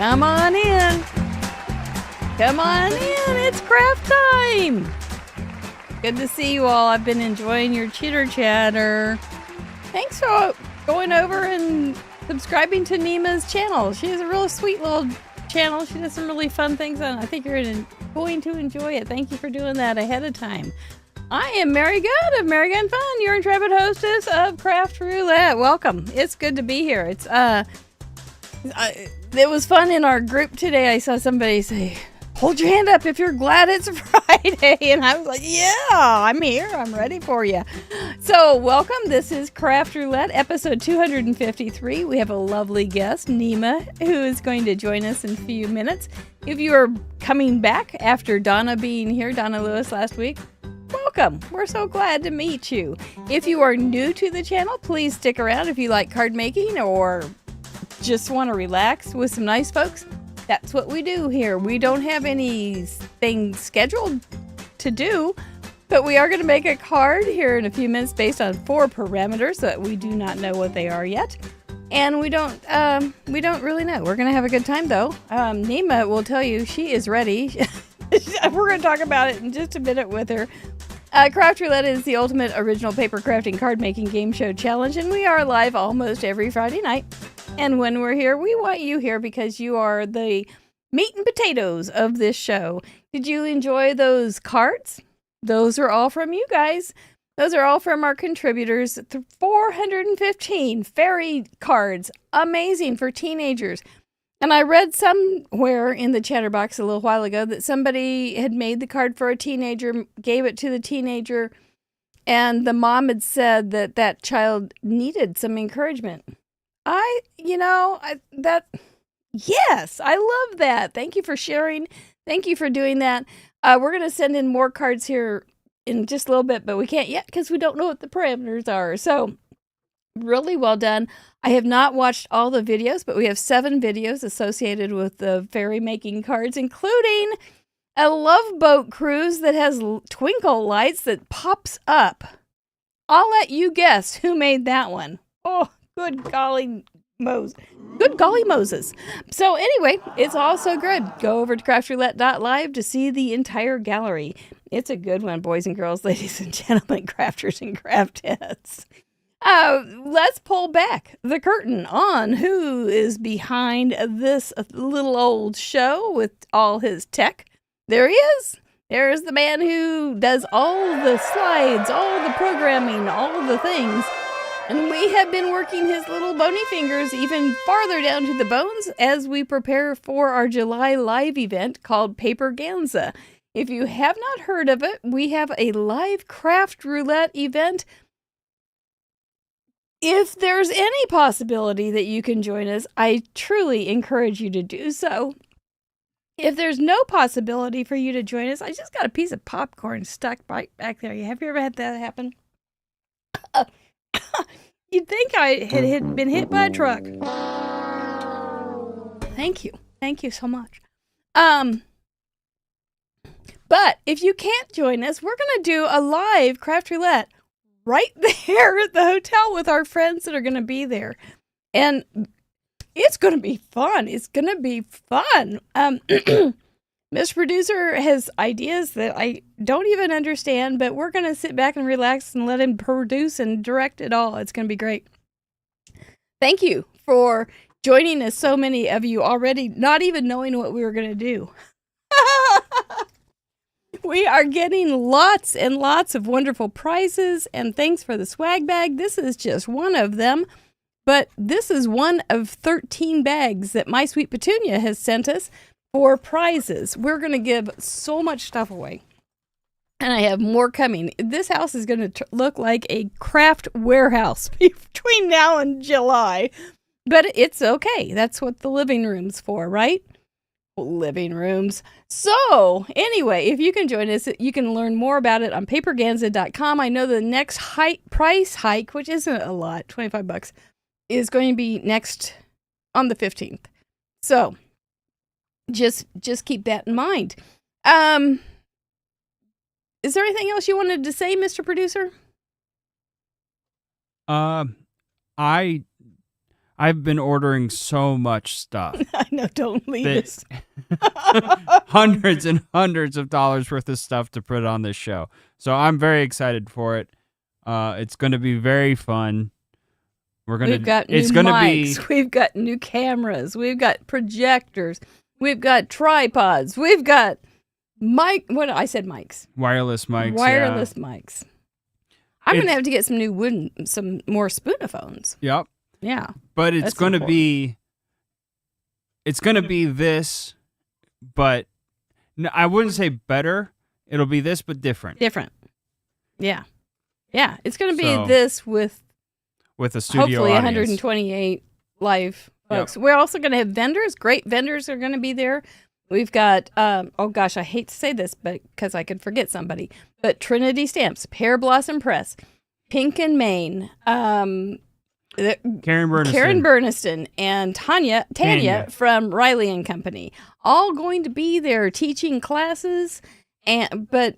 Come on in. Come on in. It's craft time. Good to see you all. I've been enjoying your chitter chatter. Thanks for going over and subscribing to Nema's channel. She has a really sweet little channel. She does some really fun things, and I think you're going to enjoy it. Thank you for doing that ahead of time. I am Mary Good of Mary Gun Fun, your intrepid hostess of Craft Roulette. Welcome. It's good to be here. It was fun in our group today. I saw somebody say, hold your hand up if you're glad it's Friday. And I was like, yeah, I'm here. I'm ready for you. So welcome. This is Craft Roulette, episode 253. We have a lovely guest, Nema, who is going to join us in a few minutes. If you are coming back after Donna being here, Donna Lewis last week, welcome. We're so glad to meet you. If you are new to the channel, please stick around if you like card making or just want to relax with some nice folks. That's what we do here. We don't have anything scheduled to do, but we are going to make a card here in a few minutes based on 4 parameters that we do not know what they are yet. And we don't really know. We're going to have a good time though. Nema will tell you she is ready. We're going to talk about it in just a minute with her. Craft Roulette is the ultimate original paper crafting card making game show challenge, and we are live almost every Friday night. And when we're here, we want you here because you are the meat and potatoes of this show. Did you enjoy those cards? Those are all from you guys. Those are all from our contributors. 415 fairy cards. Amazing for teenagers. And I read somewhere in the chatterbox a little while ago that somebody had made the card for a teenager, gave it to the teenager, and the mom had said that that child needed some encouragement. Yes, I love that. Thank you for sharing. Thank you for doing that. We're going to send in more cards here in just a little bit, but we can't yet because we don't know what the parameters are. So really well done. I have not watched all the videos, but we have 7 videos associated with the fairy making cards, including a love boat cruise that has twinkle lights that pops up. I'll let you guess who made that one. Oh, good golly Moses. So anyway, it's all so good. Go over to craftroulette.live to see the entire gallery. It's a good one, boys and girls, ladies and gentlemen, crafters and craftettes. Let's pull back the curtain on who is behind this little old show with all his tech. There he is. There's the man who does all the slides, all the programming, all the things. And we have been working his little bony fingers even farther down to the bones as we prepare for our July live event called Paper Ganza. If you have not heard of it, we have a live craft roulette event. If there's any possibility that you can join us, I truly encourage you to do so. If there's no possibility for you to join us, I just got a piece of popcorn stuck right back there. Have you ever had that happen? You'd think I had been hit by a truck. Thank you. Thank you so much. But if you can't join us, we're going to do a live Craft Roulette right there at the hotel with our friends that are going to be there. And it's going to be fun. It's going to be fun. Mr. Producer has ideas that I don't even understand, but we're going to sit back and relax and let him produce and direct it all. It's going to be great. Thank you for joining us, so many of you already, not even knowing what we were going to do. We are getting lots and lots of wonderful prizes, and thanks for the swag bag. This is just one of them, but this is one of 13 bags that My Sweet Petunia has sent us for prizes. We're going to give so much stuff away, and I have more coming. This house is going to look like a craft warehouse between now and July, but it's okay. That's what the living room's for, right? Living rooms. So anyway, if you can join us, you can learn more about it on paperganza.com. I know the next price hike, which isn't a lot, $25, is going to be next on the 15th. So just keep that in mind. Is there anything else you wanted to say, Mr. Producer? I've been ordering so much stuff. I know, don't leave us. Hundreds and hundreds of dollars worth of stuff to put on this show. So I'm very excited for it. It's going to be very fun. We've got new mics. We've got new cameras. We've got projectors. We've got tripods. We've got What I said mics. Wireless mics. Wireless mics. I'm going to have to get some more spoonophones. Yep. Yeah. But it's going to be this, but I wouldn't say better. It'll be this, but different. Different. Yeah. Yeah. It's going to be this with a studio hopefully audience. 128 live folks. Yep. We're also going to have vendors. Great vendors are going to be there. We've got, oh gosh, I hate to say this, but because I could forget somebody, but Trinity Stamps, Pear Blossom Press, Pink and Maine, Karen Burniston, and Tanya from Riley and Company, all going to be there teaching classes, but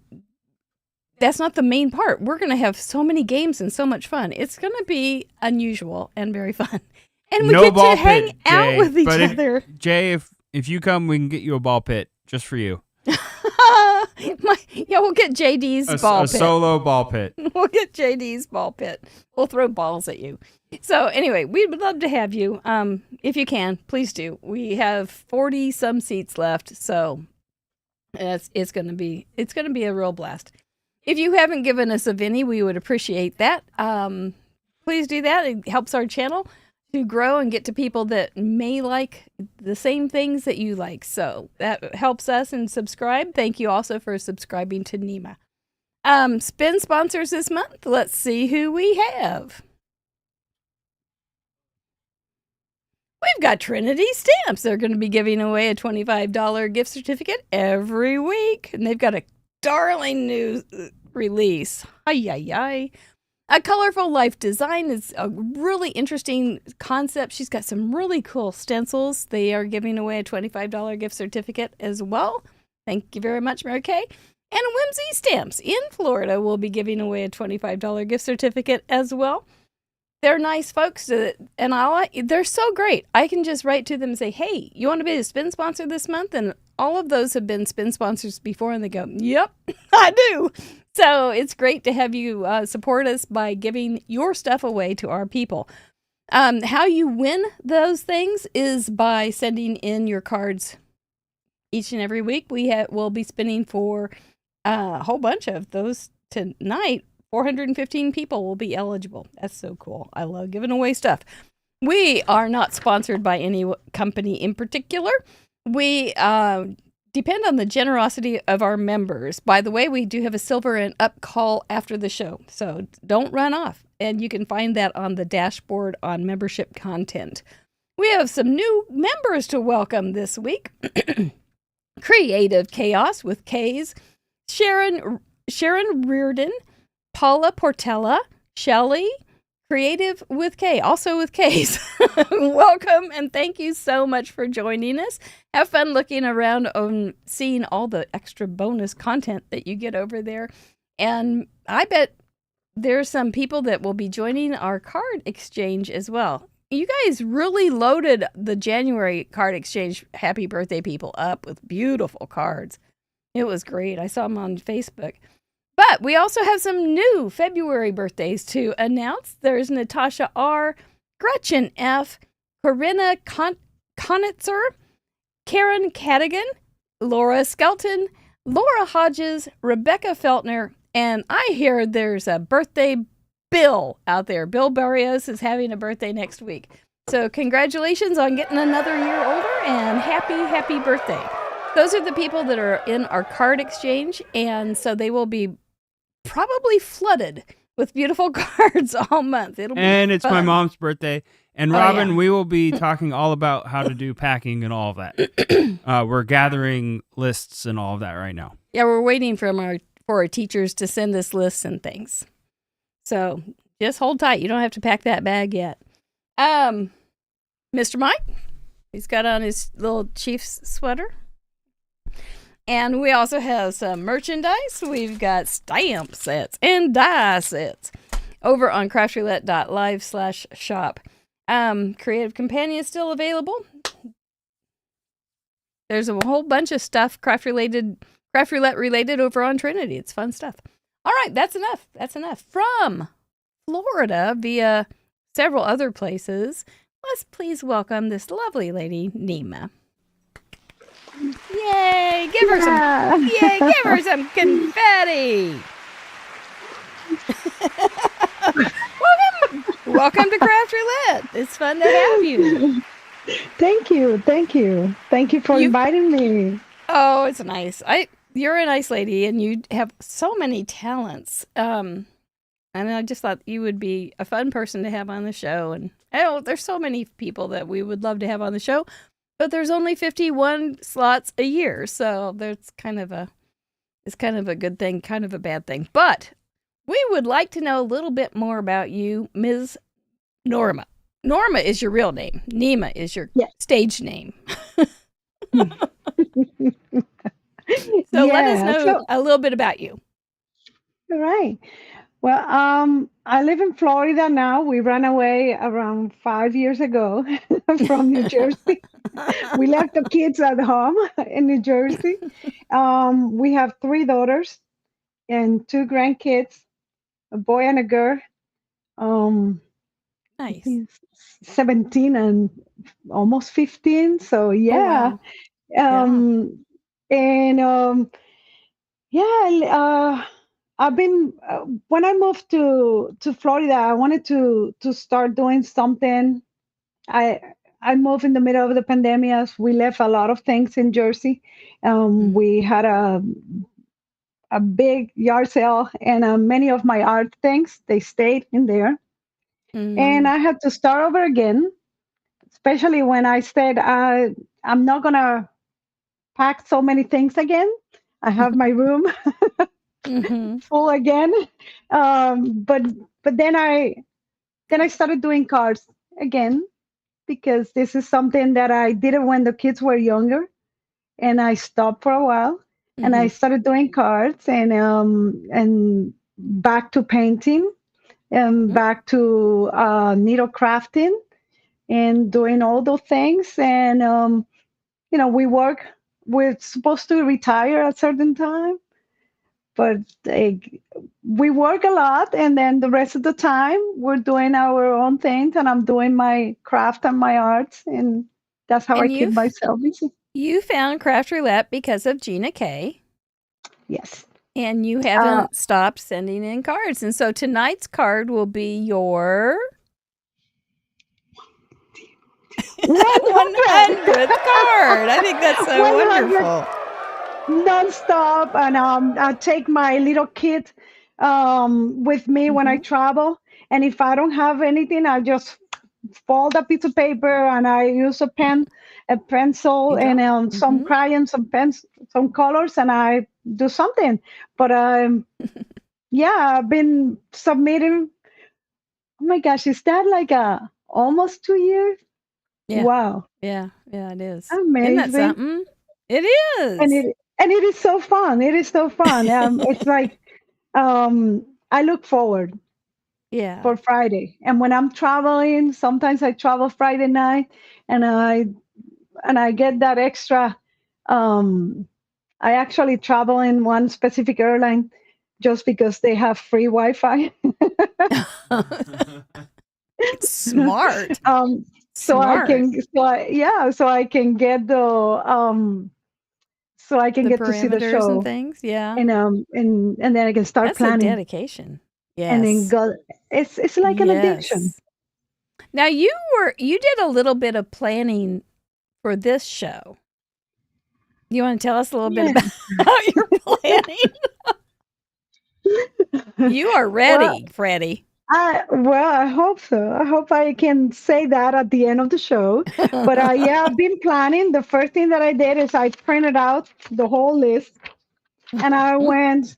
that's not the main part. We're going to have so many games and so much fun. It's going to be unusual and very fun. And we get to hang out with each other. Jay, if you come, we can get you a ball pit just for you. We'll get JD's ball pit. A solo ball pit. We'll get JD's ball pit. We'll throw balls at you. So anyway, we would love to have you. If you can, please do. We have 40 some seats left, so it's gonna be a real blast. If you haven't given us a Vinny, we would appreciate that. Please do that. It helps our channel to grow and get to people that may like the same things that you like. So that helps us, and subscribe. Thank you also for subscribing to Nema. Spin sponsors this month. Let's see who we have. We've got Trinity Stamps. They're going to be giving away a $25 gift certificate every week. And they've got a darling new release. Ay. A Colorful Life Design is a really interesting concept. She's got some really cool stencils. They are giving away a $25 gift certificate as well. Thank you very much, Mary Kay. And Whimsy Stamps in Florida will be giving away a $25 gift certificate as well. They're nice folks, and they're so great. I can just write to them and say, hey, you want to be a spin sponsor this month? And all of those have been spin sponsors before, and they go, yep, I do. So it's great to have you support us by giving your stuff away to our people. How you win those things is by sending in your cards each and every week. We'll be spinning for a whole bunch of those tonight. 415 people will be eligible. That's so cool. I love giving away stuff. We are not sponsored by any company in particular. We depend on the generosity of our members. By the way, we do have a silver and up call after the show, so don't run off. And you can find that on the dashboard on membership content. We have some new members to welcome this week. Creative Chaos with K's, Sharon Reardon, Paula Portella, Shelley, Creative with K, also with K's. Welcome, and thank you so much for joining us. Have fun looking around and seeing all the extra bonus content that you get over there. And I bet there's some people that will be joining our card exchange as well. You guys really loaded the January card exchange happy birthday people up with beautiful cards. It was great. I saw them on Facebook. But we also have some new February birthdays to announce. There's Natasha R., Gretchen F., Corinna Konitzer, Karen Cadigan, Laura Skelton, Laura Hodges, Rebecca Feltner, and I hear there's a birthday Bill out there. Bill Barrios is having a birthday next week. So congratulations on getting another year older, and happy birthday. Those are the people that are in our card exchange, and so they will be probably flooded with beautiful cards all month. It's my mom's birthday. And Robin, we will be talking all about how to do packing and all of that. We're gathering lists and all of that right now. Yeah, we're waiting for our teachers to send us lists and things. So just hold tight. You don't have to pack that bag yet. Mr. Mike, he's got on his little Chiefs sweater. And we also have some merchandise. We've got stamp sets and die sets over on craftroulette.live/shop. Creative Companion is still available. There's a whole bunch of stuff craft roulette related over on Trinity. It's fun stuff. All right, that's enough. From Florida via several other places, let's please welcome this lovely lady, Nema. Yay! Give her some. Yeah. Yay! Give her some confetti. Welcome to Craft Roulette. It's fun to have you. Thank you. Thank you. Thank you for You- inviting me. Oh, it's nice. You're a nice lady, and you have so many talents. And I just thought you would be a fun person to have on the show. And there's so many people that we would love to have on the show, but there's only 51 slots a year, so it's kind of a good thing, kind of a bad thing. But we would like to know a little bit more about you, Ms. Norma. Norma is your real name. Nema is your stage name. So let us know a little bit about you. All right. Well, I live in Florida now. We ran away around 5 years ago from New Jersey. We left the kids at home in New Jersey. We have 3 daughters and 2 grandkids, a boy and a girl. Nice. 17 and almost 15. So yeah. Oh, wow. And I've been when I moved to Florida, I wanted to start doing something. I moved in the middle of the pandemic. We left a lot of things in Jersey. We had a big yard sale, and many of my art things they stayed in there. And I had to start over again, especially when I said I'm not gonna pack so many things again. I have my room full again. But then I started doing cards again because this is something that I did when the kids were younger, and I stopped for a while, and I started doing cards and back to painting and back to needle crafting and doing all those things. And we work. We're supposed to retire at a certain time, but we work a lot, and then the rest of the time we're doing our own things, and I'm doing my craft and my arts, and that's how I keep myself busy. You found Craft Roulette because of Gina K. Yes. And you haven't stopped sending in cards. And so tonight's card will be your 100th card. I think that's so wonderful. Non-stop, and I take my little kit with me when I travel, and if I don't have anything, I just fold a piece of paper and I use a pencil, and some crayons, some pens, some colors, and I do something. But I've been submitting. Oh my gosh, is that like almost 2 years? Yeah. Wow. Yeah, it is. Amazing. Isn't that something? It is. And it is so fun. It is so fun. It's like I look forward for Friday. And when I'm traveling, sometimes I travel Friday night, and I get that extra. I actually travel in one specific airline just because they have free Wi-Fi. Smart. So I can get the so I can get to see the show and things. Yeah. And then I can start planning. That's a dedication. Yes. And then go. It's like an addiction. Now you did a little bit of planning for this show. You want to tell us a little bit about your planning? You are ready, Freddie. I hope so. I hope I can say that at the end of the show. But I've been planning. The first thing that I did is I printed out the whole list, and I went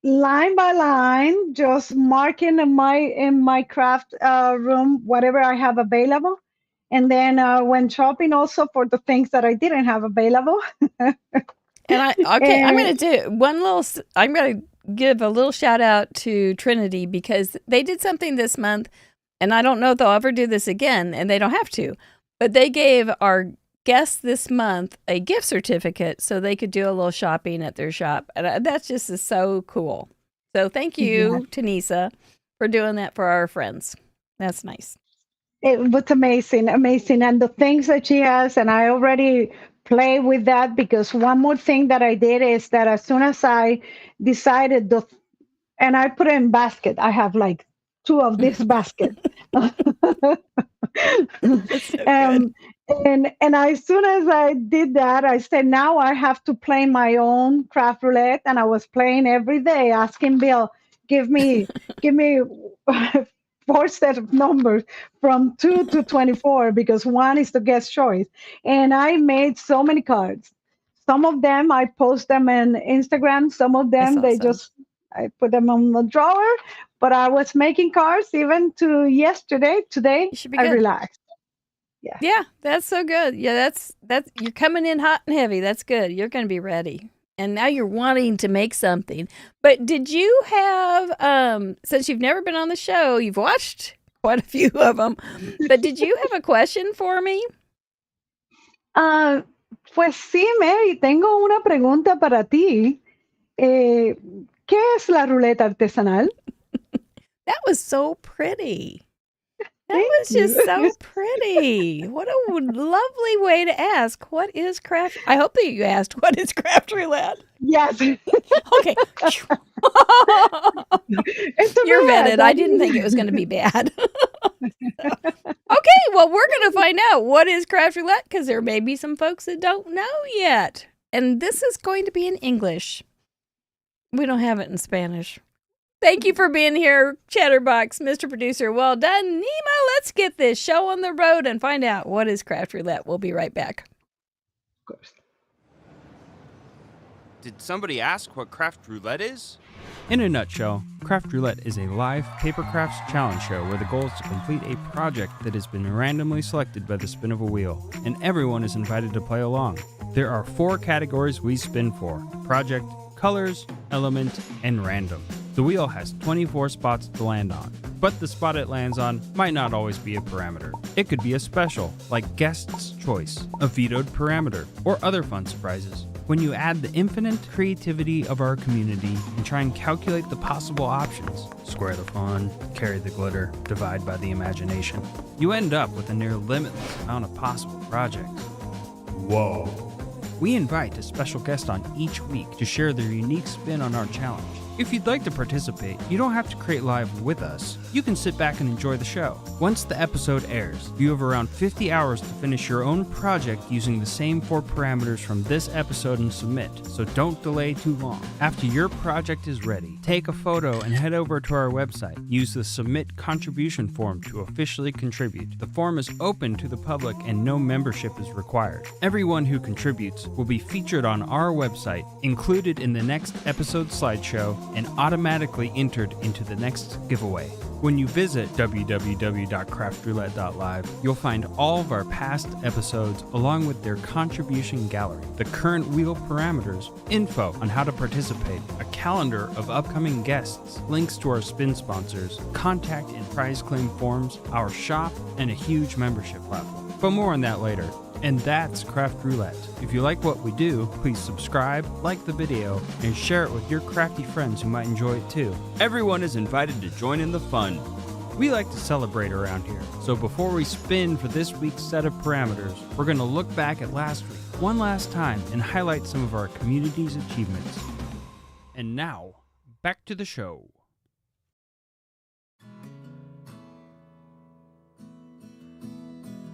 line by line, just marking in my craft room whatever I have available, and then I went shopping also for the things that I didn't have available. I'm going to do I'm going to give a little shout out to Trinity because they did something this month, and I don't know if they'll ever do this again, and they don't have to, but they gave our guests this month a gift certificate so they could do a little shopping at their shop. And that's just is so cool. So thank you, Tanisa, for doing that for our friends. That's nice. It was amazing. And the things that she has, and I already play with that, because one more thing that I did is that as soon as I decided and I put it in basket, I have like two of this basket. That's so good. And as soon as I did that, I said, now I have to play my own craft roulette. And I was playing every day, asking Bill, give me four set of numbers from 2 to 24, because one is the guest choice. And I made so many cards. Some of them I post them in Instagram. Some of That's them awesome. I put them on the drawer. But I was making cards even to yesterday. Today You should be I good. relaxed. Yeah. Yeah, that's so good. Yeah, that's you're coming in hot and heavy. That's good. You're going to be ready. And now you're wanting to make something. But did you have since you've never been on the show, you've watched quite a few of them. But did you have a question for me? Ah, pues sí, Mary, tengo una pregunta para ti. ¿Qué es la ruleta artesanal? That was so pretty. That Thank was just you. so pretty. What a lovely way to ask. What is craft? I hope that you asked, what is craft roulette? Yes. Okay. It's You're bad. vetted. I didn't think it was going to be bad. Okay, well, we're going to find out what is craft roulette, because there may be some folks that don't know yet. And this is going to be in English. We don't have it in Spanish. Thank you for being here, Chatterbox, Mr. Producer. Well done. Nema, let's get this show on the road and find out what is craft roulette. We'll be right back. Of course. Did somebody ask what craft roulette is? In a nutshell, Craft Roulette is a live paper crafts challenge show where the goal is to complete a project that has been randomly selected by the spin of a wheel, and everyone is invited to play along. There are 4 categories we spin for: project, colors, element, and random. The wheel has 24 spots to land on, but the spot it lands on might not always be a parameter. It could be a special, like guest's choice, a vetoed parameter, or other fun surprises. When you add the infinite creativity of our community and try and calculate the possible options, square the fun, carry the glitter, divide by the imagination, you end up with a near limitless amount of possible projects. Whoa. We invite a special guest on each week to share their unique spin on our challenge. If you'd like to participate, you don't have to create live with us. You can sit back and enjoy the show. Once the episode airs, you have around 50 hours to finish your own project using the same 4 parameters from this episode and submit, so don't delay too long. After your project is ready, take a photo and head over to our website. Use the Submit Contribution form to officially contribute. The form is open to the public and no membership is required. Everyone who contributes will be featured on our website, included in the next episode slideshow, and automatically entered into the next giveaway. When you visit www.craftroulette.live, you'll find all of our past episodes along with their contribution gallery, the current wheel parameters, info on how to participate, a calendar of upcoming guests, links to our spin sponsors, contact and prize claim forms, our shop, and a huge membership platform. But more on that later. And that's Craft Roulette. If you like what we do, please subscribe, like the video, and share it with your crafty friends who might enjoy it too. Everyone is invited to join in the fun. We like to celebrate around here, so before we spin for this week's set of parameters, we're going to look back at last week one last time and highlight some of our community's achievements. And now, back to the show.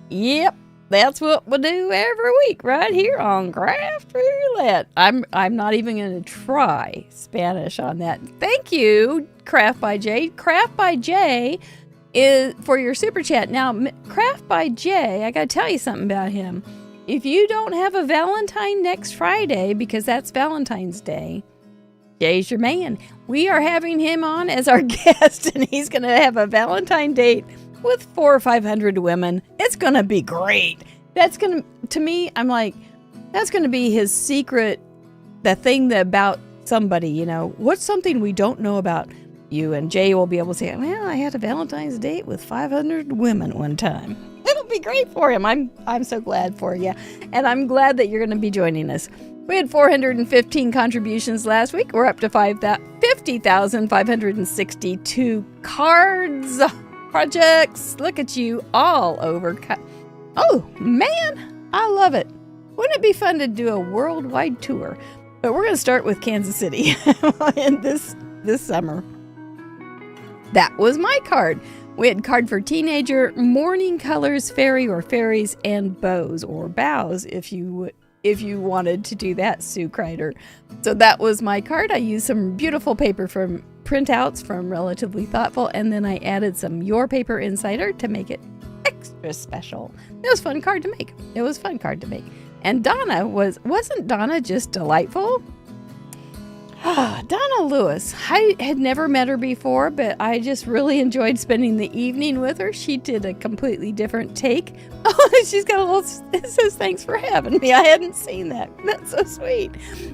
Yep. That's what we'll do every week right here on Craft Roulette. I'm not even going to try Spanish on that. Thank you, Craft by Jay. Craft by Jay is for your super chat. Now, Craft by Jay, I got to tell you something about him. If you don't have a Valentine next Friday, because that's Valentine's Day, Jay's your man. We are having him on as our guest, and he's going to have a Valentine date with 400 or 500 women. It's going to be great. That's going to me, I'm like, that's going to be his secret, the thing that about somebody, you know, what's something we don't know about you? And Jay will be able to say, well, I had a Valentine's date with 500 women one time. It'll be great for him. I'm so glad for you. And I'm glad that you're going to be joining us. We had 415 contributions last week. We're up to 50,562 cards. Projects. Look at you all over. Oh, man. I love it. Wouldn't it be fun to do a worldwide tour? But we're going to start with Kansas City in this summer. That was my card. We had card for teenager, morning colors, fairy or fairies, and bows or bows if you wanted to do that, Sue Kreider. So that was my card. I used some beautiful paper from printouts from Relatively Thoughtful, and then I added some Your Paper Insider to make it extra special. It was a fun card to make. And Donna wasn't Donna just delightful? Donna Lewis. I had never met her before, but I just really enjoyed spending the evening with her. She did a completely different take. Oh, she's got a little, it says, thanks for having me. I hadn't seen that. That's so sweet.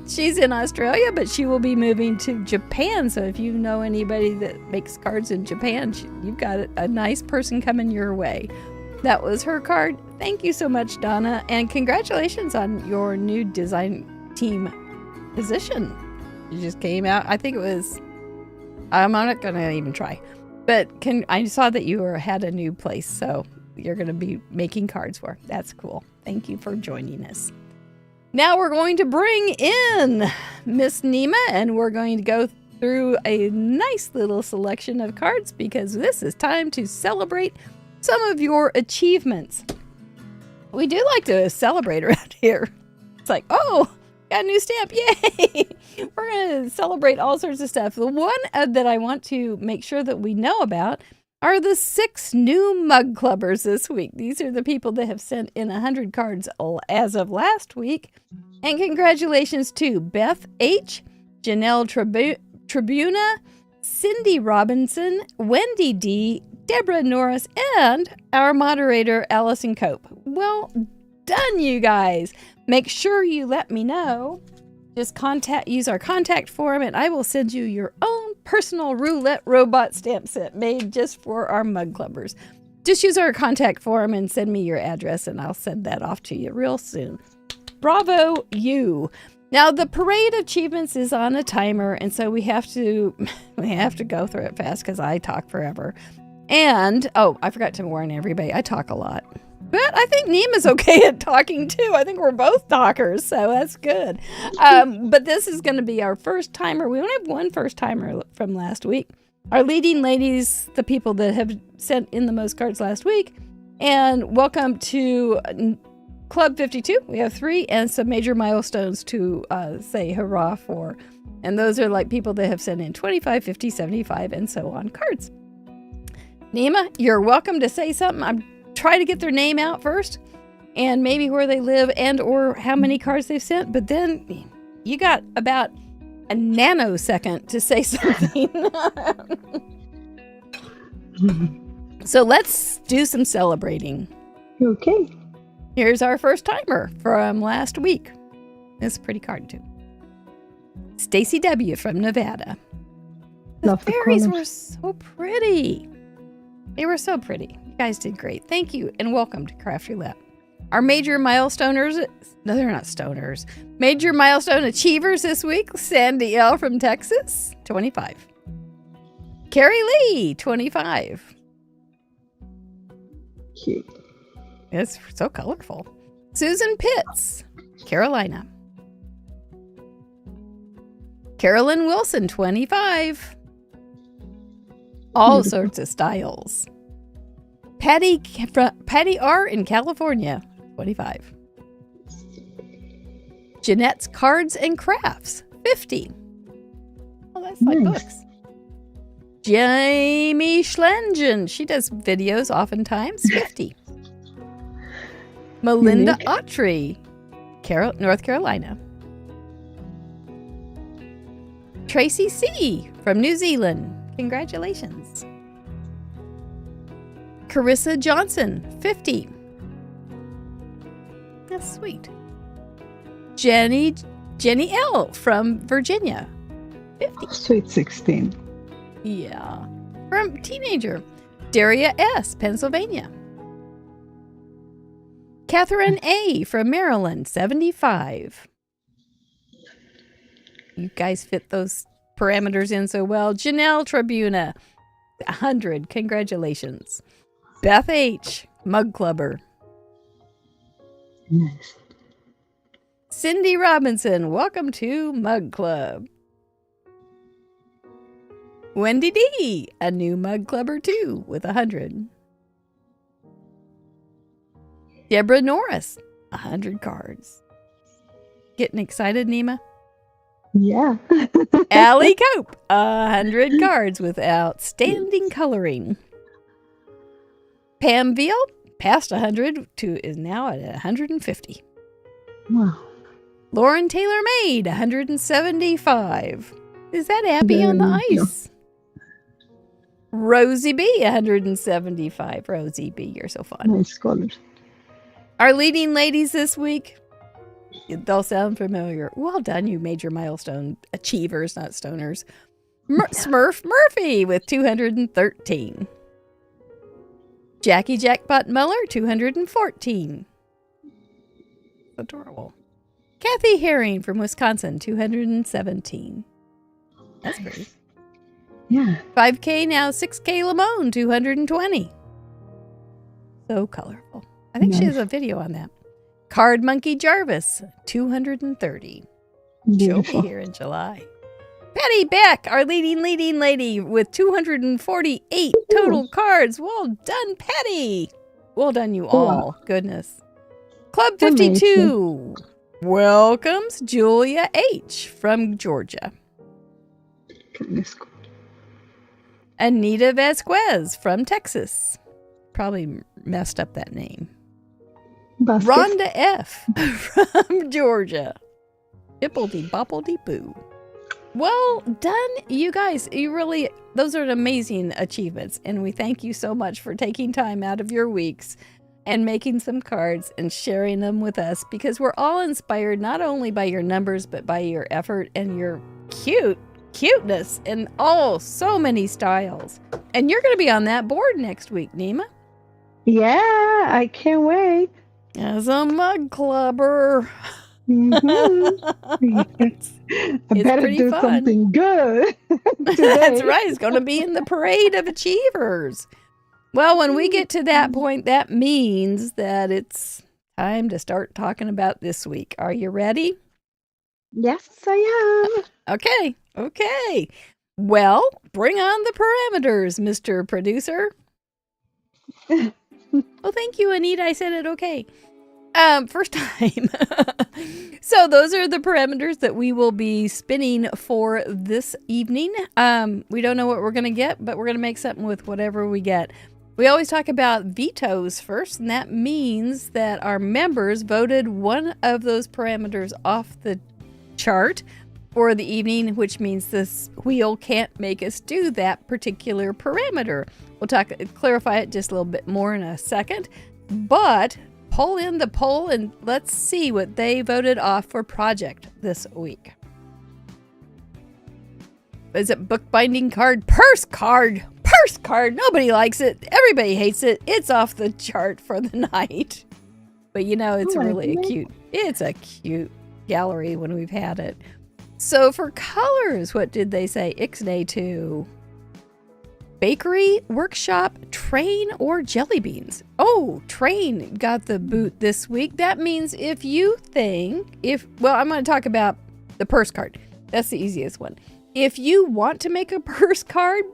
She's in Australia, but she will be moving to Japan. So if you know anybody that makes cards in Japan, you've got a nice person coming your way. That was her card. Thank you so much, Donna. And congratulations on your new design team position. You just came out. I think it was, I'm not going to even try. But I saw that you had a new place, so you're going to be making cards for. That's cool. Thank you for joining us. Now we're going to bring in Miss Nema, and we're going to go through a nice little selection of cards because this is time to celebrate some of your achievements. We do like to celebrate around here. It's like, oh, got a new stamp. Yay! We're going to celebrate all sorts of stuff. The one that I want to make sure that we know about are the 6 new mug clubbers this week. These are the people that have sent in 100 cards as of last week. And congratulations to Beth H., Janelle Tribuna, Cindy Robinson, Wendy D., Deborah Norris, and our moderator, Allison Cope. Well done, you guys. Make sure you let me know. Just use our contact form, and I will send you your own personal roulette robot stamp set made just for our mug clubbers. Just use our contact form and send me your address, and I'll send that off to you real soon. Bravo, you. Now, the parade of achievements is on a timer, and so we have to go through it fast because I talk forever. And, I forgot to warn everybody, I talk a lot. But I think Nema's okay at talking too. I think we're both talkers, so that's good. But this is going to be our first timer. We only have one first timer from last week. Our leading ladies, the people that have sent in the most cards last week. And welcome to Club 52. We have 3 and some major milestones to say hurrah for. And those are like people that have sent in 25, 50, 75, and so on cards. Nema, you're welcome to say something. I'm trying to get their name out first and maybe where they live and or how many cards they've sent. But then you got about a nanosecond to say something. So let's do some celebrating. Okay. Here's our first timer from last week. It's a pretty card too. Stacy W. from Nevada. The Love the fairies colors. were so pretty. They were so pretty. You guys did great. Thank you and welcome to Craft Roulette. Our major milestoners, no, they're not stoners. Major milestone achievers this week, Sandy L. from Texas, 25. Carrie Lee, 25. Cute. It's so colorful. Susan Pitts, Carolina. Carolyn Wilson, 25. All sorts of styles. Patty R. in California, 25. Jeanette's Cards and Crafts, 50. Oh, that's like Nice. books. Jamie Schlengen, she does videos oftentimes, 50. Melinda Unique. Autry, North Carolina. Tracy C. from New Zealand, congratulations. Carissa Johnson, 50. That's sweet. Jenny L. from Virginia, 50. Sweet 16. Yeah. From teenager, Daria S., Pennsylvania. Catherine A. from Maryland, 75. You guys fit those parameters in so well. Janelle Tribuna, 100. Congratulations. Beth H., Mug Clubber. Nice. Cindy Robinson, welcome to Mug Club. Wendy D, a new Mug Clubber too, with 100. Deborah Norris, 100 cards. Getting excited, Nema? Yeah. Allie Cope, 100 cards with outstanding coloring. Pam Veal, past 100 is now at 150. Wow. Lauren Taylor Made, 175. Is that Abby on the ice? Rosie B, 175. Rosie B, you're so fun. Nice colors. Our leading ladies this week, they'll sound familiar. Well done, you major milestone achievers, not stoners. Smurf Murphy with 213. Jackie Jackpot Muller, 214. Adorable. Kathy Herring from Wisconsin, 217. That's pretty. Yeah. 5K now, 6K Lamone, 220. So colorful. I think she has a video on that. Card Monkey Jarvis, 230. Beautiful. She'll be here in July. Patty Beck, our leading lady with 248 total cards. Well done, Patty. Well done, you all. Goodness. Club 52 welcomes Julia H. from Georgia. Goodness. Anita Vasquez from Texas. Probably messed up that name. Basket. Rhonda F. from Georgia. Hippledy boppledy boo. Well done, you guys. You really, those are amazing achievements. And we thank you so much for taking time out of your weeks and making some cards and sharing them with us, because we're all inspired not only by your numbers, but by your effort and your cuteness in so many styles. And you're going to be on that board next week, Nema. Yeah, I can't wait. As a mug clubber. Yes. I better pretty do fun. something good. That's right. It's going to be in the parade of achievers. Well, when we get to that point, that means that it's time to start talking about this week. Are you ready? Yes, I am. Okay. Well, bring on the parameters, Mr. Producer. Well, thank you, Anita. I said it okay. First time. So those are the parameters that we will be spinning for this evening. We don't know what we're going to get, but we're going to make something with whatever we get. We always talk about vetoes first, and that means that our members voted one of those parameters off the chart for the evening, which means this wheel can't make us do that particular parameter. We'll clarify it just a little bit more in a second, but pull in the poll and let's see what they voted off for project this week. Is it bookbinding card? Purse card! Purse card! Nobody likes it. Everybody hates it. It's off the chart for the night. But you know, it's it's a cute gallery when we've had it. So for colors, what did they say? Ixnay to bakery, workshop, train, or jelly beans. Oh, train got the boot this week. That means if you think, I'm going to talk about the purse card. That's the easiest one. If you want to make a purse card,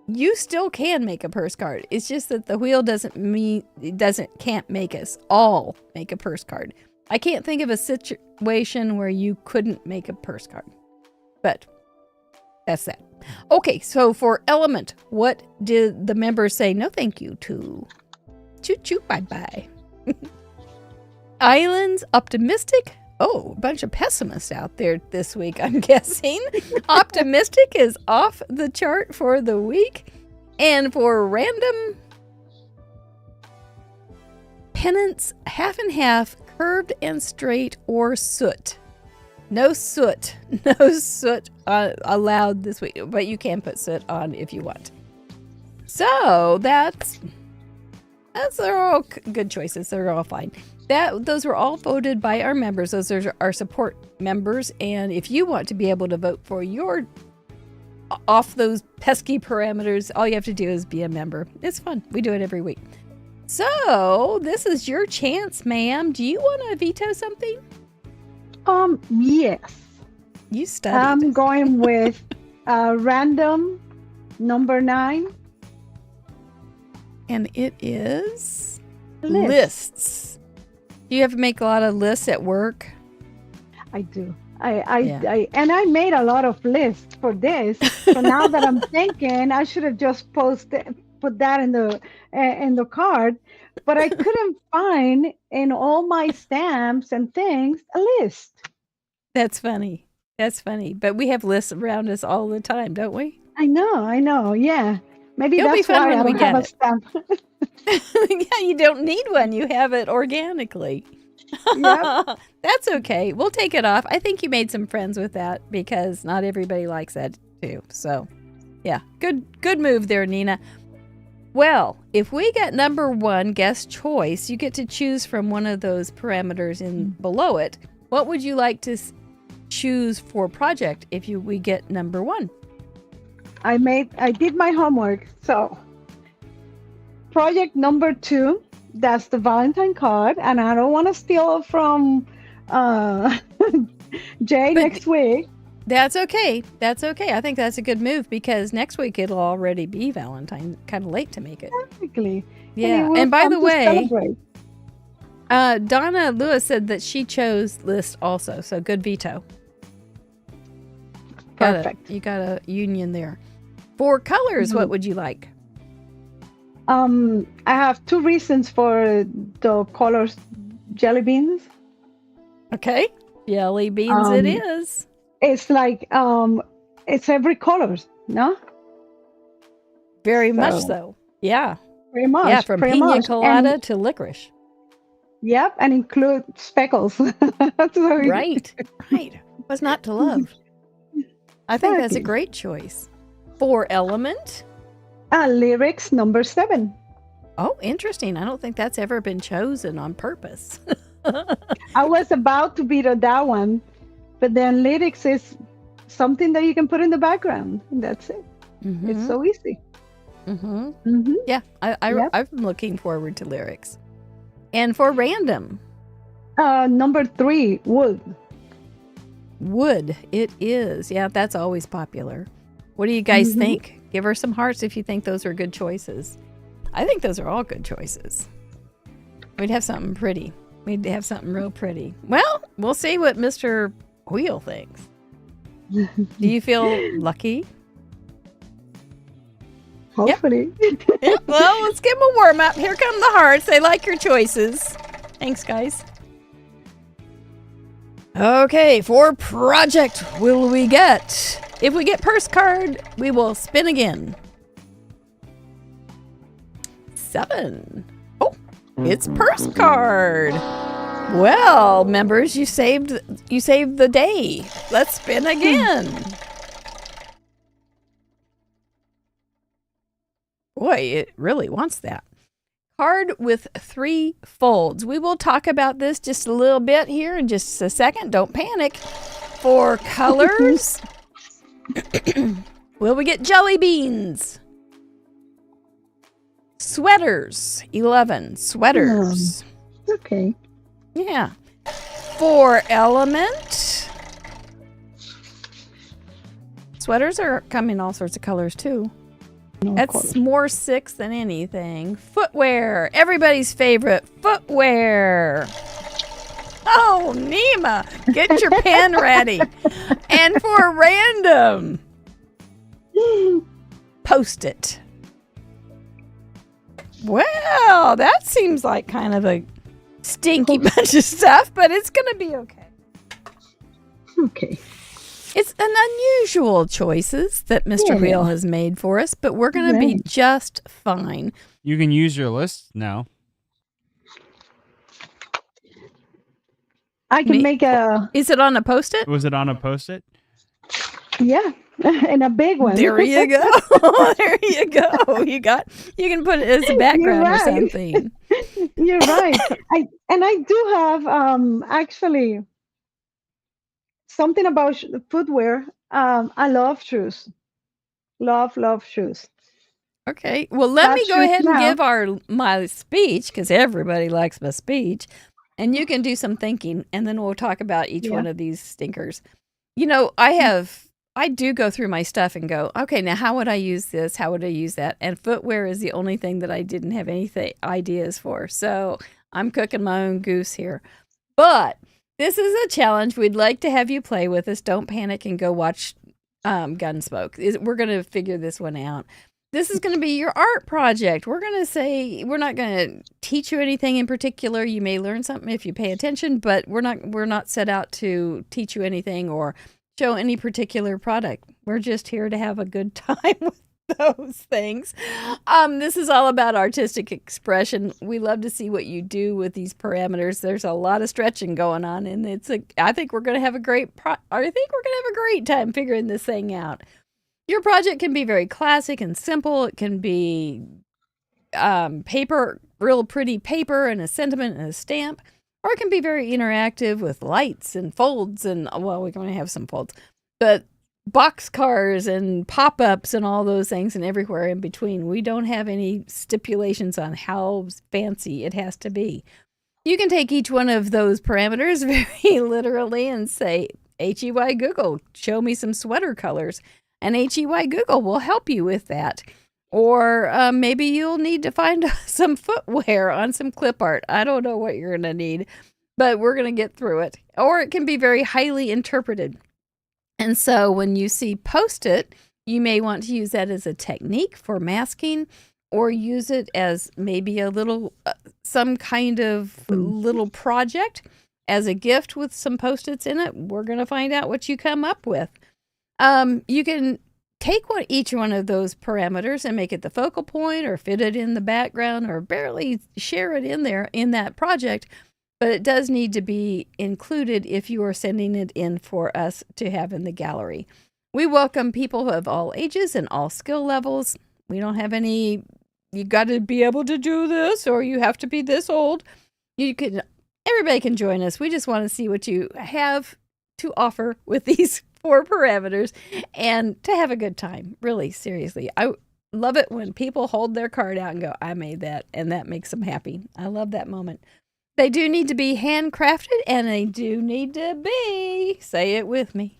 you still can make a purse card. It's just that the wheel can't make us all make a purse card. I can't think of a situation where you couldn't make a purse card. But that's that. Okay, so for element, what did the members say no thank you to? Choo choo, bye bye. Islands, optimistic. Oh, a bunch of pessimists out there this week, I'm guessing. Optimistic is off the chart for the week. And for random, pennants, half and half, curved and straight, or soot. No soot allowed this week, but you can put soot on if you want. So they're all good choices. They're all fine. Those were all voted by our members. Those are our support members. And if you want to be able to vote for your off those pesky parameters, all you have to do is be a member. It's fun. We do it every week. So this is your chance, ma'am. Do you want to veto something? Yes. You studied. I'm going with random number 9. And it is List. lists. Do you have to make a lot of lists at work? I do. Yeah. I made a lot of lists for this. So now that I'm thinking, I should have just put that in the card, but I couldn't find in all my stamps and things a list. That's funny. That's funny. But we have lists around us all the time, don't we? I know. Yeah, maybe It'll be that's fun why when I we don't get have a it. stamp. Yeah, you don't need one. You have it organically. Yep. That's okay. We'll take it off. I think you made some friends with that because not everybody likes that too. So, yeah, good move there, Nina. Well, if we get number 1 guest choice, you get to choose from one of those parameters in below it. What would you like to choose for project if we get number 1? I did my homework. So, project number 2, that's the Valentine card, and I don't want to steal from Jay next week. That's okay. That's okay. I think that's a good move because next week it'll already be Valentine. Kind of late to make it. Exactly. Yeah. And by the way, Donna Lewis said that she chose list also. So good veto. Perfect. You got a union there. For colors, what would you like? I have 2 reasons for the colors jelly beans. Okay. Jelly beans it is. It's like it's every colors, no? Very much so. Yeah. Pretty much. Yeah, from pretty pina much. colada And, to licorice. yep, and include speckles. So, Right. What's not to love? I think that's a Exactly. great choice. For element. Lyrics number 7. Oh, interesting. I don't think that's ever been chosen on purpose. I was about to beat that one, but then lyrics is something that you can put in the background. And that's it. It's so easy. Yeah, Yep. I'm looking forward to lyrics. And for random, Number 3, wood. wood, it is. Yeah, that's always popular. What do you guys think? Give her some hearts if you think those are good choices. I think those are all good choices. We'd have something pretty. We'd have something real pretty. Well, we'll see what Mr. Wheel thinks. Do you feel lucky? Hopefully. Yeah, well, let's give them a warm up. Here come the hearts. They like your choices. Thanks, guys. Okay, for project will we get? If we get purse card, we will spin again. 7. Oh, it's purse card. Well, members, you saved the day. Let's spin again. Boy, it really wants that. Card with 3 folds. We will talk about this just a little bit here in just a second. Don't panic. For colors, will we get jelly beans? Sweaters, 11 sweaters. Okay. Yeah. For element, sweaters are coming all sorts of colors too. That's more 6 than anything. Footwear, everybody's favorite footwear. Oh, Nema, get your pen ready. And for random, Post-it. Well, that seems like kind of a stinky bunch of stuff, but it's going to be okay. Okay. It's an unusual choices that Mr. Wheel has made for us, but we're going to be just fine. You can use your list now. I can make a... Is it on a Post-it? Was it on a Post-it? Yeah, and a big one. There you go. There you go. You can put it as a background or something. You're right. I do have actually something about footwear. I love shoes. Love shoes. Okay. Well, let me go ahead and give my speech because everybody likes my speech. And you can do some thinking, and then we'll talk about each Yeah. one of these stinkers. I do go through my stuff and go, okay, now how would I use this? How would I use that? And footwear is the only thing that I didn't have anything ideas for. So I'm cooking my own goose here. But this is a challenge. We'd like to have you play with us. Don't panic and go watch Gunsmoke. We're going to figure this one out. This is going to be your art project. We're going to say we're not going to teach you anything in particular. You may learn something if you pay attention, but we're not set out to teach you anything or show any particular product. We're just here to have a good time with those things. This is all about artistic expression. We love to see what you do with these parameters. There's a lot of stretching going on, and I think we're going to have a great time figuring this thing out. Your project can be very classic and simple. It can be paper, real pretty paper and a sentiment and a stamp. Or it can be very interactive with lights and folds and, well, we're going to have some folds, but boxcars and pop-ups and all those things and everywhere in between. We don't have any stipulations on how fancy it has to be. You can take each one of those parameters very literally and say, HEY Google, show me some sweater colors. And HEY Google will help you with that. Or maybe you'll need to find some footwear on some clip art. I don't know what you're going to need, but we're going to get through it. Or it can be very highly interpreted. And so when you see Post-it, you may want to use that as a technique for masking or use it as maybe a little, some kind of little project as a gift with some Post-its in it. We're going to find out what you come up with. You can take each one of those parameters and make it the focal point or fit it in the background or barely share it in there in that project, but it does need to be included if you are sending it in for us to have in the gallery. We welcome people of all ages and all skill levels. We don't have any, you got to be able to do this or you have to be this old. Everybody can join us. We just want to see what you have to offer with these 4 parameters and to have a good time. Really, seriously. I love it when people hold their card out and go, I made that, and that makes them happy. I love that moment. They do need to be handcrafted and they do need to be, say it with me,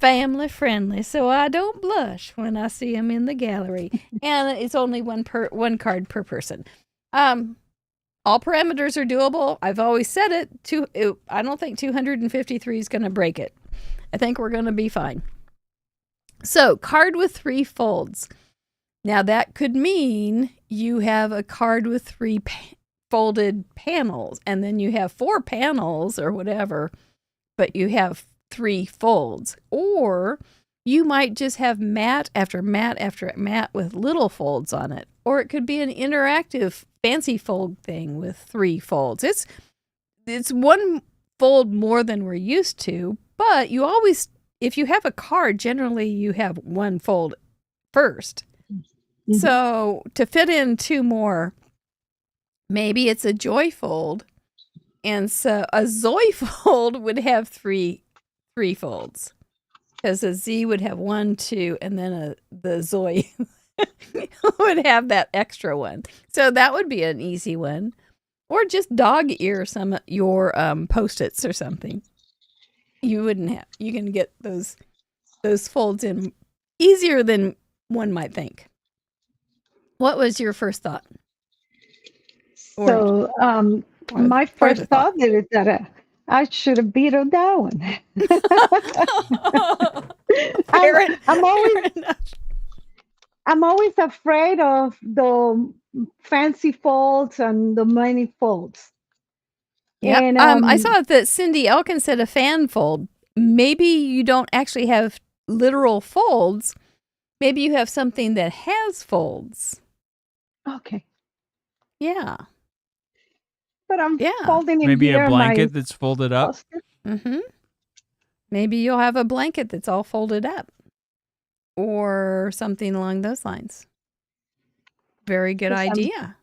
family friendly, so I don't blush when I see them in the gallery. And it's only one card per person. All parameters are doable. I've always said it. I don't think 253 is going to break it. I think we're going to be fine. So, card with 3 folds. Now, that could mean you have a card with 3 folded panels, and then you have 4 panels or whatever, but you have 3 folds. Or you might just have mat after mat after mat with little folds on it. Or it could be an interactive fancy fold thing with 3 folds. It's one fold more than we're used to, but you always, if you have a card, generally you have 1 fold first. Mm-hmm. So to fit in 2 more, maybe it's a joy fold. And so a Zoe fold would have 3 folds. Because a Z would have 1, 2, and then the Zoe would have that extra one. So that would be an easy one. Or just dog ear some your Post-its or something. You can get those folds in easier than one might think. What was your first thought? So my first thought is that I should have beat her down. I'm always afraid of the fancy folds and the many folds. Yeah, and I saw that Cindy Elkin said a fan fold. Maybe you don't actually have literal folds. Maybe you have something that has folds. Okay. Yeah. But I'm folding in maybe here a blanket that's folded up. Mm-hmm. Maybe you'll have a blanket that's all folded up. Or something along those lines. Very good idea.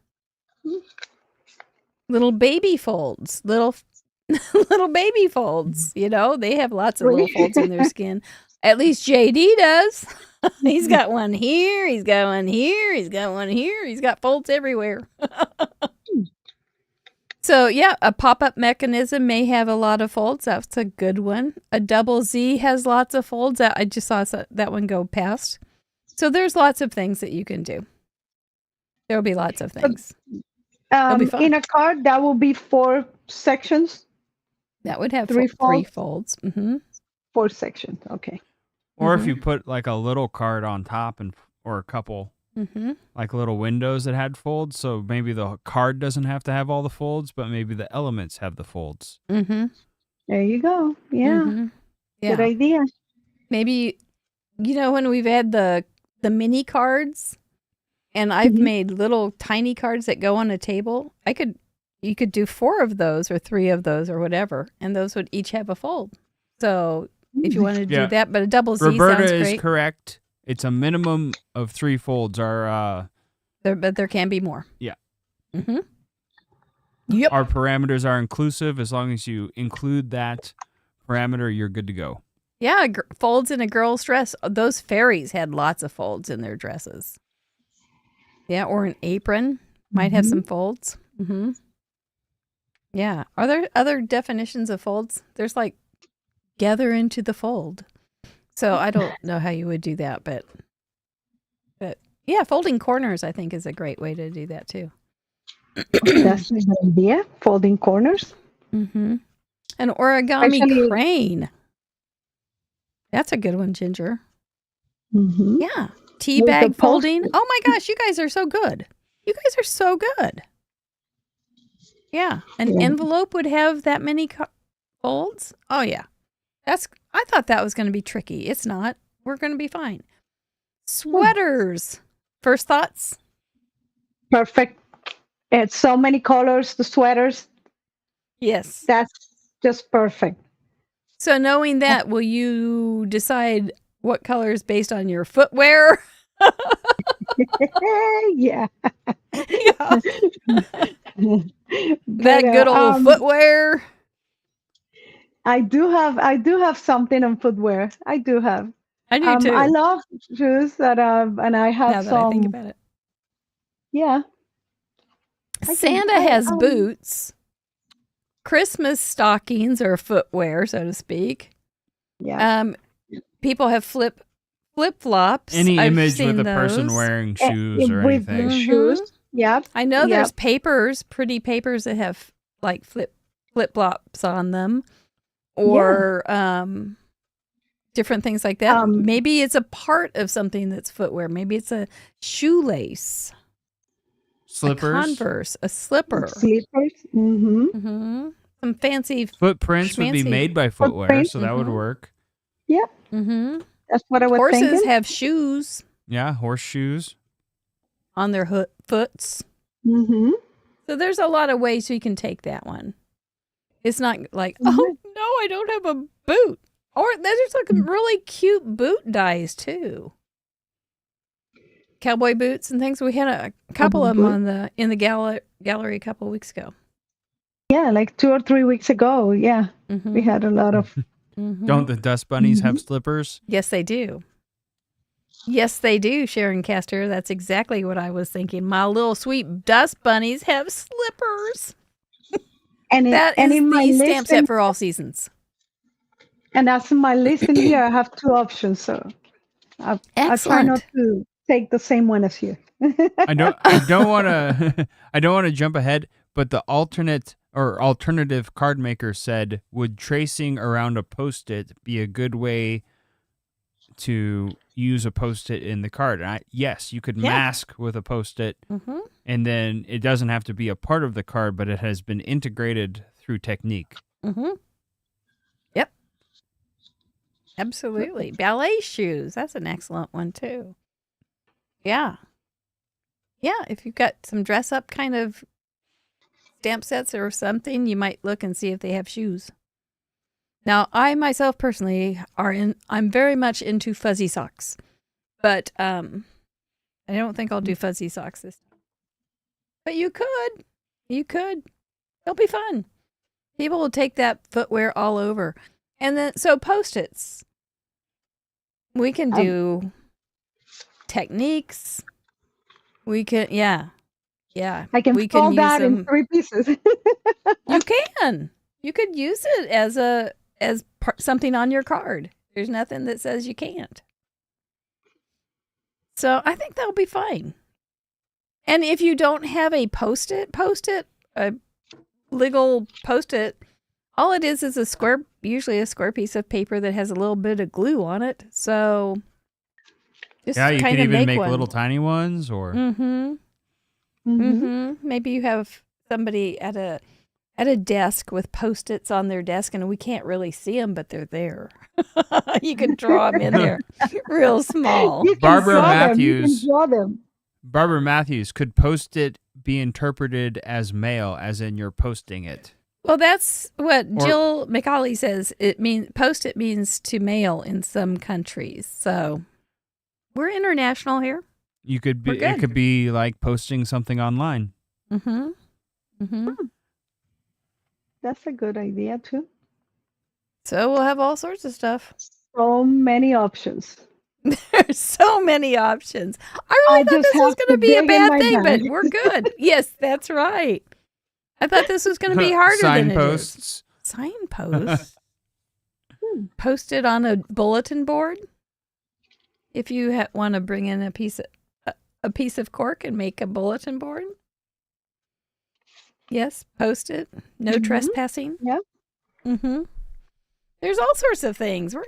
Little baby folds. Little baby folds. You know, they have lots of little folds in their skin. At least JD does. He's got one here. He's got one here. He's got one here. He's got folds everywhere. So, yeah, a pop-up mechanism may have a lot of folds. That's a good one. A double Z has lots of folds. I just saw that one go past. So there's lots of things that you can do. There will be lots of things. It'll be fun. In a card, that will be 4 sections. That would have Three three folds? folds. Mm-hmm. 4 sections. Okay. Or if you put like a little card on top or a couple Mm-hmm. like little windows that had folds, so maybe the card doesn't have to have all the folds, but maybe the elements have the folds. Mm-hmm. There you go. Yeah. Mm-hmm. Yeah. Good idea. Maybe, when we've had the mini cards, and I've made little tiny cards that go on a table, you could do 4 of those or 3 of those or whatever, and those would each have a fold. So if you wanted to do that, but a double Z Roberta sounds great. is correct. It's a minimum of 3 folds. But there can be more. Yeah. Mm-hmm. Yep. Our parameters are inclusive. As long as you include that parameter, you're good to go. Yeah, folds in a girl's dress. Those fairies had lots of folds in their dresses. Yeah, or an apron might have some folds. Mm-hmm. Yeah. Are there other definitions of folds? There's like gather into the fold. So I don't know how you would do that, but yeah, folding corners I think is a great way to do that too. That's a good idea. Folding corners. Mm-hmm. An origami Especially- crane. That's a good one, Ginger. Mm-hmm. Yeah. Tea With bag the folding. post-it. Oh my gosh, you guys are so good. You guys are so good. Yeah. An Yeah. envelope would have that many folds? Oh yeah. I thought that was going to be tricky. It's not. We're going to be fine. Sweaters. First thoughts? Perfect. It's so many colors, the sweaters. Yes. That's just perfect. So knowing that, will you decide what colors based on your footwear? Yeah. Yeah. That good old footwear. I do have something on footwear. I do have. I do too. I love shoes and I have now that some. I think about it. Yeah. Santa has boots. Christmas stockings or footwear, so to speak. Yeah. People have flip flops. Any I've image seen with a person those. wearing shoes or with anything. shoes. Yeah. I know Yep. there's papers, pretty papers that have like flip flops on them, or different things like that. Maybe it's a part of something that's footwear. Maybe it's a shoelace, Slippers. a Converse, a slipper. Slippers. Mm-hmm. Mm-hmm. Some fancy. Footprints would be Schmancy. made by footwear, Footprints. so that would work. Yeah. Mm-hmm. That's what I was Horses thinking. have shoes Yeah, horseshoes. on their foots. Mm-hmm. So there's a lot of ways you can take that one. It's not like, oh, no, I don't have a boot. Or there's like really cute boot dyes, too. Cowboy boots and things. We had a couple of them in the gallery a couple of weeks ago. Yeah, like 2 or 3 weeks ago. Yeah. Mm-hmm. We had a lot of. Mm-hmm. Don't the dust bunnies have slippers? Yes, they do. Yes, they do, Sharon Castor. That's exactly what I was thinking. My little sweet dust bunnies have slippers. And That is in my the stamp list, set for all seasons. and that's in my list in here. I have 2 options, so I try not to take the same one as you. I don't want to I don't want to jump ahead, but the alternative card maker said, would tracing around a Post-it be a good way to use a Post-it in the card? And yes, you could mask with a Post-it, and then it doesn't have to be a part of the card, but it has been integrated through technique. Mm-hmm. Yep. Absolutely. Ballet shoes. That's an excellent one, too. Yeah. Yeah, if you've got some dress-up kind of stamp sets or something, you might look and see if they have shoes. Now, I myself personally I'm very much into fuzzy socks, but I don't think I'll do fuzzy socks this time. But you could. It'll be fun. People will take that footwear all over. And then, so Post-its. We can do techniques. We can, Yeah. I can we fold use that in them. 3 pieces. You can. You could use it as something on your card. There's nothing that says you can't. So I think that'll be fine. And if you don't have a post-it, a legal post-it, all it is usually a square piece of paper that has a little bit of glue on it. So just Yeah, you kind could of even make one. little tiny ones, or Maybe you have somebody at a desk with Post-its on their desk, and we can't really see them, but they're there. You can draw them in there, real small. You can Barbara draw them. You Matthews. can draw them. Barbara Matthews, could Post-it be interpreted as mail, as in you're posting it? Well, that's what Jill McCauley says. Post-it means to mail in some countries. So we're international here. You could be. We're good. It could be like posting something online. That's a good idea too. So we'll have all sorts of stuff. So many options. There's so many options. I really thought just this was have going to to be a dig in bad my thing, but bag. we're good. Yes, that's right. I thought this was going to be harder than it is. Signposts. Signposts. Post it on a bulletin board. If you want to bring in a piece of cork and make a bulletin board. Yes, post it. No trespassing. Yeah. There's all sorts of things. We're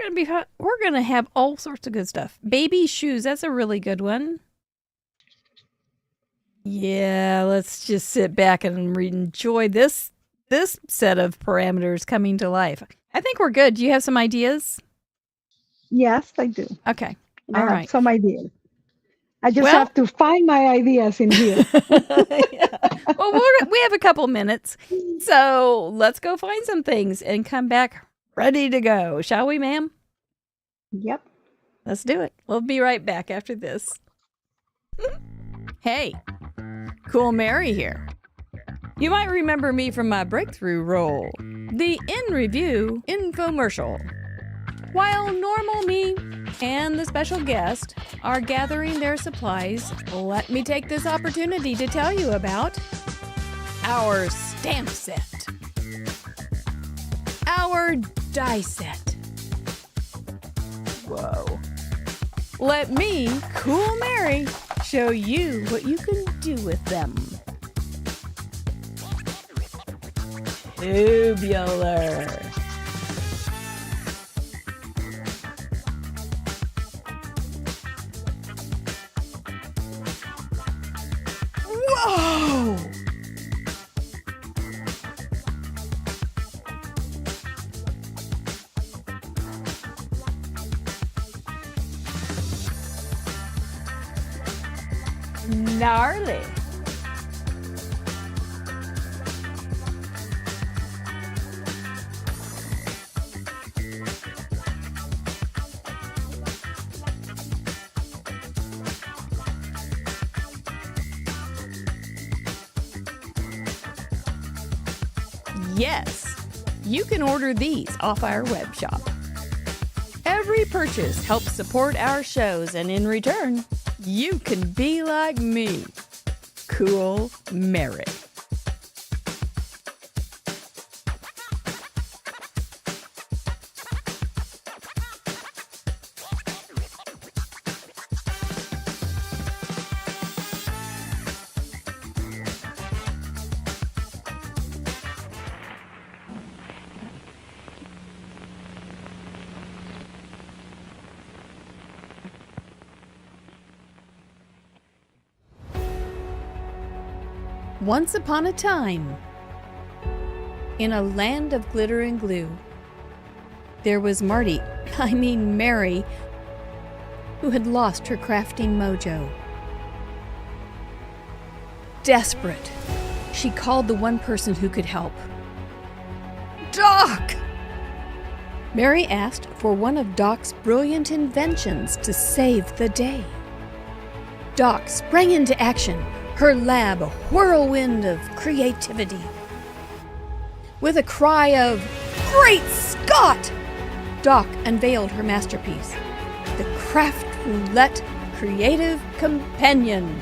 gonna have all sorts of good stuff. Baby shoes. That's a really good one. Yeah, let's just sit back and enjoy this set of parameters coming to life. I think we're good. Do you have some ideas? Yes, I do. Okay. I All have right. some ideas. I just have to find my ideas in here. Yeah. Well, we have a couple minutes, so let's go find some things and come back ready to go. Shall we, ma'am? Yep. Let's do it. We'll be right back after this. Hey, Cool Mary here. You might remember me from my breakthrough role, the In Review infomercial. While normal me and the special guest are gathering their supplies, let me take this opportunity to tell you about our stamp set, our die set. Whoa. Let me, Cool Mary, show you what you can do with them. Tubular. Whoa! Gnarly. Yes, you can order these off our web shop. Every purchase helps support our shows, and in return, you can be like me, Cool Mary. Once upon a time, in a land of glitter and glue, there was Mary, who had lost her crafting mojo. Desperate, she called the one person who could help. Doc! Mary asked for one of Doc's brilliant inventions to save the day. Doc sprang into action, her lab a whirlwind of creativity. With a cry of, "Great Scott!" Doc unveiled her masterpiece, the Craft Roulette Creative Companion.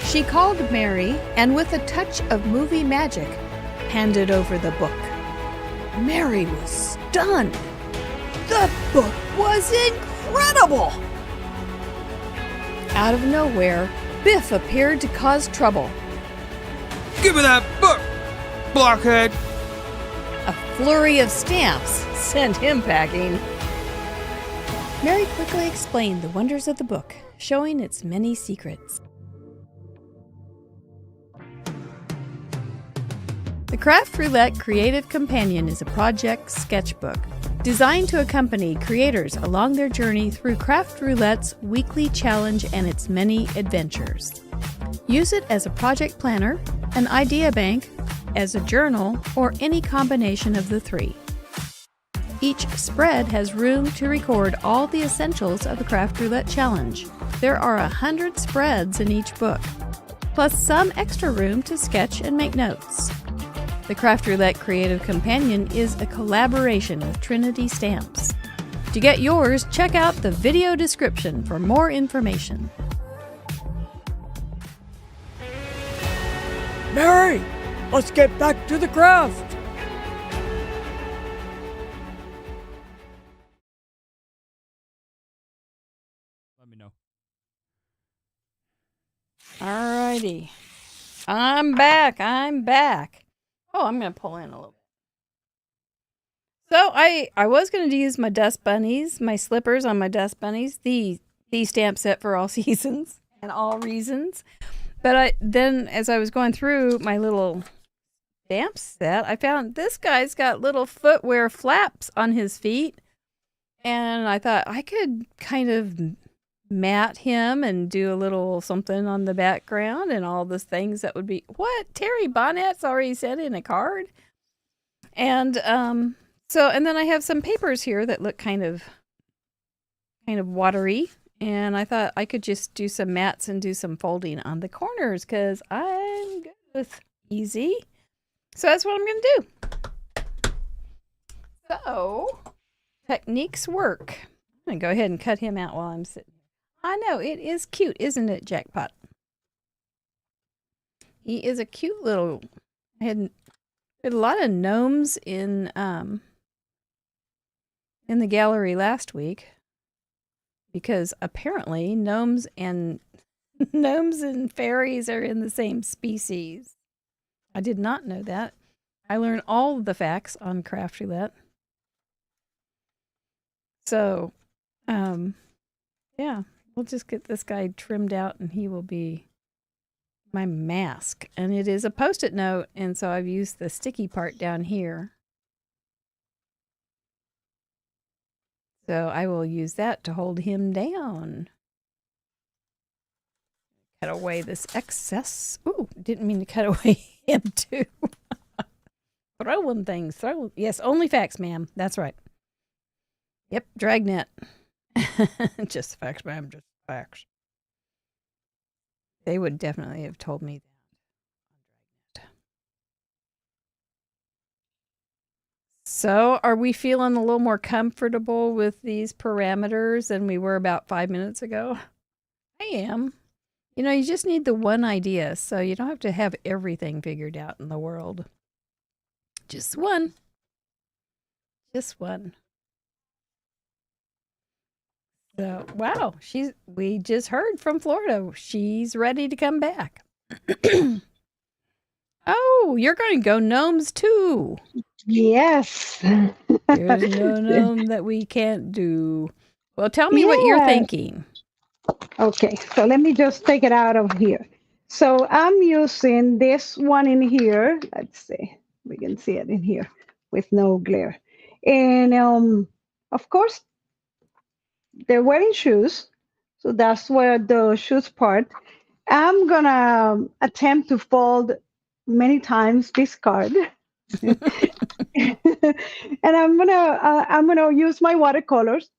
She called Mary and with a touch of movie magic, handed over the book. Mary was stunned. The book was incredible! Out of nowhere, Biff appeared to cause trouble. Give me that book, blockhead! A flurry of stamps sent him packing. Mary quickly explained the wonders of the book, showing its many secrets. The Craft Roulette Creative Companion is a project sketchbook designed to accompany creators along their journey through Craft Roulette's weekly challenge and its many adventures. Use it as a project planner, an idea bank, as a journal, or any combination of the three. Each spread has room to record all the essentials of the Craft Roulette Challenge. There are 100 spreads in each book, plus some extra room to sketch and make notes. The Craft Roulette Creative Companion is a collaboration with Trinity Stamps. To get yours, check out the video description for more information. Mary, let's get back to the craft. Let me know. Alrighty. I'm back. Oh, I'm going to pull in a little bit. So I was going to use my dust bunnies, my slippers on my dust bunnies, the stamp set for all seasons and all reasons. But then as I was going through my little stamp set, I found this guy's got little footwear flaps on his feet. And I thought I could kind of mat him and do a little something on the background and all the things that would be, what? Terry Bonnet's already sent in a card? And and then I have some papers here that look kind of watery. And I thought I could just do some mats and do some folding on the corners because I'm good with easy. So that's what I'm going to do. So, techniques work. I'm going to go ahead and cut him out while I'm sitting. I know, it is cute, isn't it, Jackpot? He is a cute little... I had a lot of gnomes in the gallery last week because apparently gnomes and fairies are in the same species. I did not know that. I learned all of the facts on Craft Roulette. So, yeah. We'll just get this guy trimmed out and he will be my mask. And it is a Post-it note, and so I've used the sticky part down here. So I will use that to hold him down. Cut away this excess. Ooh, didn't mean to cut away him too. Throwing things. Yes, only facts, ma'am. That's right. Yep, Dragnet. Just facts, ma'am. Just facts. They would definitely have told me that. So, are we feeling a little more comfortable with these parameters than we were about 5 minutes ago? I am. You know, you just need the one idea, so you don't have to have everything figured out in the world. Just one. Just one. So, wow, we just heard from Florida. She's ready to come back. Oh, you're going to go gnomes too. Yes. There's no gnome that we can't do. Well, tell me what you're thinking. Okay, so let me just take it out of here. So I'm using this one in here. Let's see. We can see it in here with no glare. And of course, they're wearing shoes. So that's where the shoes part. I'm going to attempt to fold many times this card. And I'm gonna use my watercolors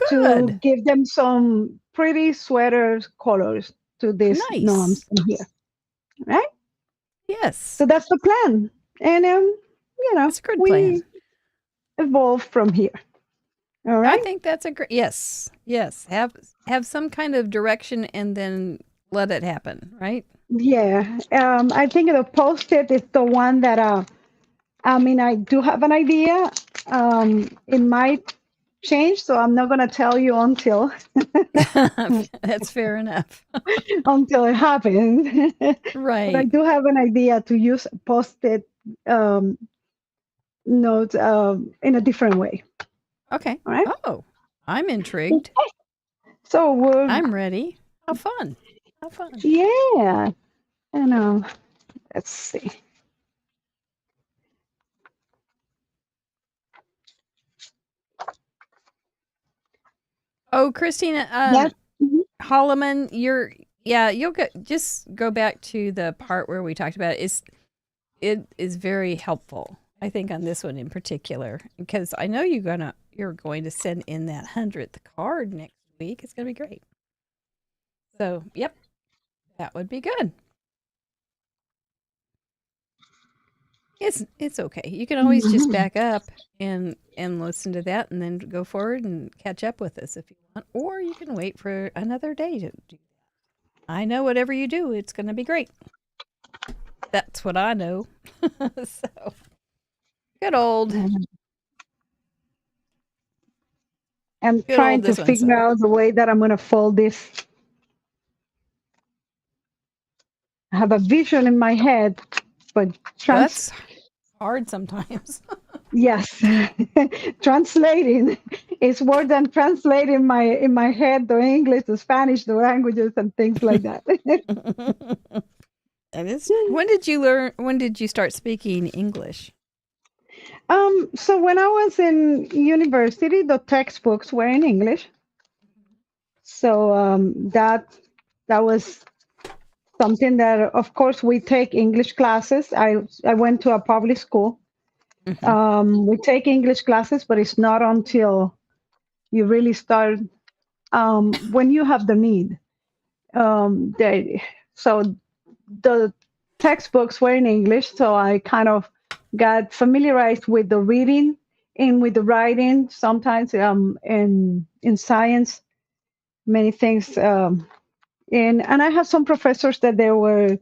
to give them some pretty sweater colors to these gnomes in here. Right? Yes. So that's the plan. And that's a good plan. Evolve from here. All right. I think that's a great. Yes. Have some kind of direction, and then let it happen, right? Yeah. I think the post-it is the one that I mean, I do have an idea. It might change, so I'm not gonna tell you until That's fair enough. until it happens. But I Right. do have an idea to use post-it um, notes in a different way. Okay. All right. Oh, I'm intrigued. So we'll, I'm ready. How fun. How fun. yeah. And let's see. Oh, Christina, Yes. Mhm. Holloman, you'll just go back to the part where we talked about it. It is very helpful, I think, on this one in particular, because I know you're going to send in that 100th card next week. It's going to be great. So, yep, that would be good. It's okay. You can always just back up and listen to that, and then go forward and catch up with us if you want, or you can wait for another day to do that. I know whatever you do, it's going to be great. That's what I know. So, good old. I'm Good trying old to this one, figure so. out the way that I'm going to fold this. I have a vision in my head, but That's hard sometimes. yes, translating is more than translating in my head the English, the Spanish, the languages, and things like that. That is. When did you start speaking English? So when I was in university, the textbooks were in English. So that was something that, of course, we take English classes. I went to a public school. We take English classes, but it's not until you really start when you have the need. So the textbooks were in English, so I kind of got familiarized with the reading and with the writing. Sometimes in science, many things. And I have some professors that they were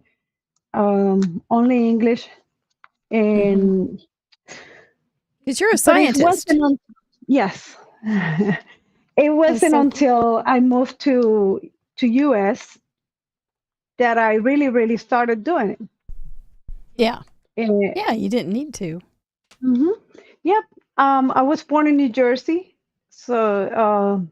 only English, and Because you're a but it scientist. wasn't. Yes, it That's wasn't so cool. until I moved to US that I really started doing it. Yeah. Uh, Yeah, you didn't need to. mhm. Yep. I was born in New Jersey, so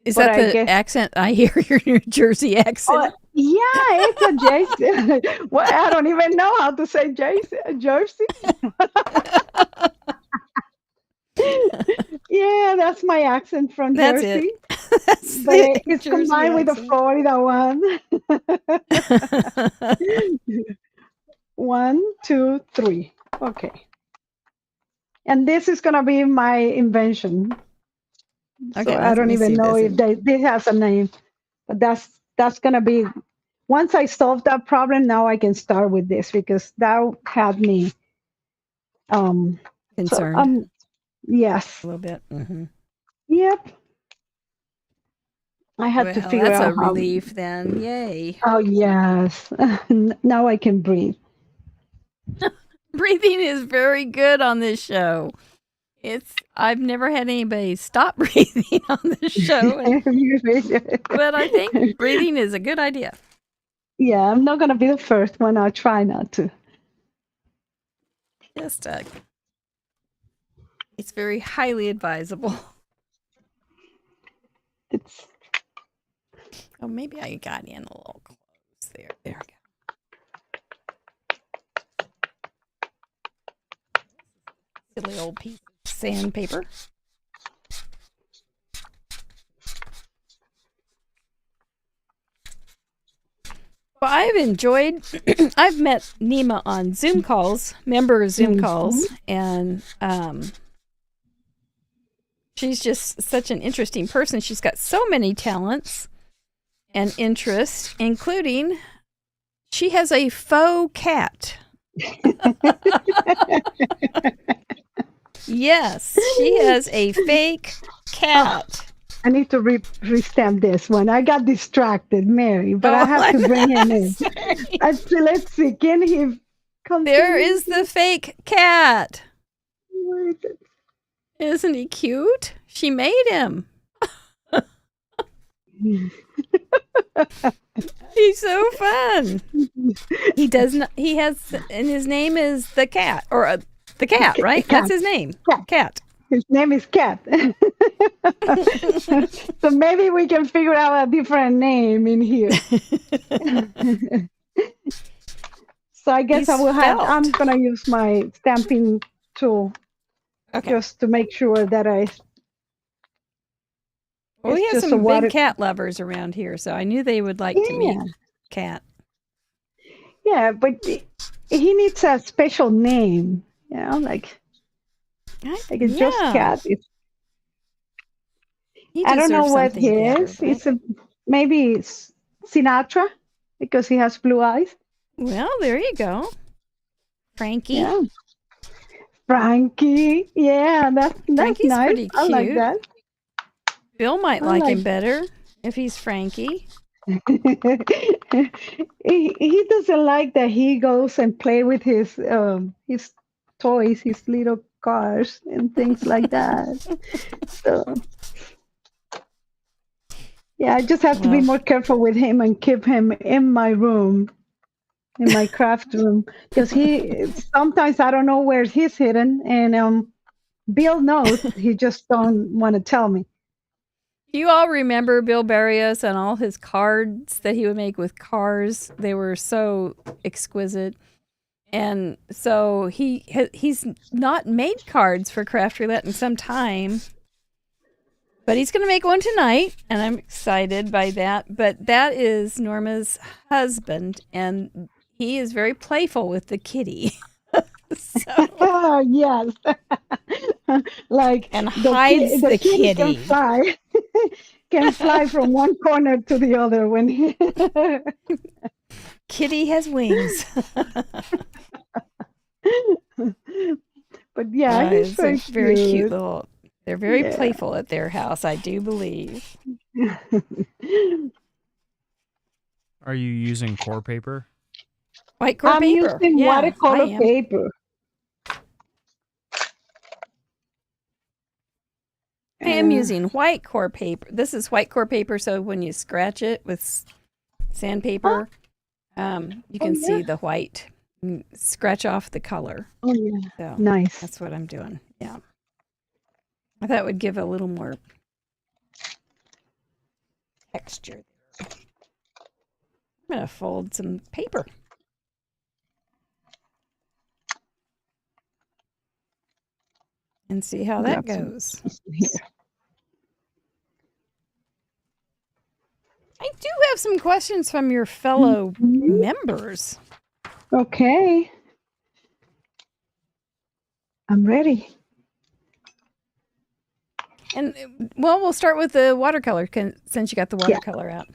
Is but that I the guess. accent? I hear your New Jersey accent. Yeah, it's a Jersey. Well, I don't even know how to say Jersey. Yeah, that's my accent from That's it. Jersey, That's but the it's Jersey combined with the accent. Florida one. 1, 2, 3. Okay. And this is gonna be my invention. So Okay, I let don't me even see know this. if this has a name, but that's gonna be once I solve that problem. Now I can start with this because that had me. So Concerned yes, a little bit. yep. I had to Well, figure that's out a how. relief then. Yay. Oh yes, now I can breathe. Breathing is very good on this show. I've never had anybody stop breathing on this show, but I think breathing is a good idea. Yeah, I'm not gonna be the first one. I'll try not to. Just it's very highly advisable. It's Oh, maybe I got in a little close there. There we go. Silly old piece of sandpaper. Well, I've enjoyed. I've met Nema on Zoom calls, member Zoom calls, and she's just such an interesting person. She's got so many talents and interests, including she has a faux cat. Yes, she has a fake cat. I need to restamp this one. I got distracted, Mary, but I have to bring him in. Let's see. Can he come? There is the fake cat. Where is it? Isn't he cute? She made him. He's so fun. He does not. He has, and his name is the cat, or the cat, right? Cat. That's his name. Cat. His name is Cat. So maybe we can figure out a different name in here. So I guess I'm going to use my stamping tool just to make sure that Well, we have some big cat lovers around here, so I knew they would like to meet Cat. Yeah, but he needs a special name, like it's just Cat. I don't know what he is. Maybe it's Sinatra because he has blue eyes. Well, there you go. Frankie. Yeah. Frankie. Yeah, that's Frankie's nice. Pretty cute. I like that. Bill might like him better if he's Frankie. He doesn't like that he goes and play with his toys, his little cars and things like that. So yeah, I just have to be more careful with him and keep him in my room, in my craft room, because sometimes I don't know where he's hidden, and Bill knows. He just don't want to tell me. You all remember Bill Barrios and all his cards that he would make with cars? They were so exquisite. And so he's not made cards for Craft Roulette in some time. But he's going to make one tonight, and I'm excited by that. But that is Norma's husband, and he is very playful with the kitty. Yes. And hides the kitty. Can fly from one corner to the other when Kitty has wings. But yeah, he's very cute little. They're very playful at their house, I do believe. Are you using core paper? White core paper. I'm using watercolor paper. I am using white core paper. This is white core paper, so when you scratch it with sandpaper, you can see the white. Scratch off the color. Oh, yeah. So nice. That's what I'm doing. Yeah. I thought it would give a little more texture. I'm going to fold some paper. And see how that goes. I do have some questions from your fellow members. Okay. I'm ready. And, well, we'll start with the watercolor since you got the watercolor out.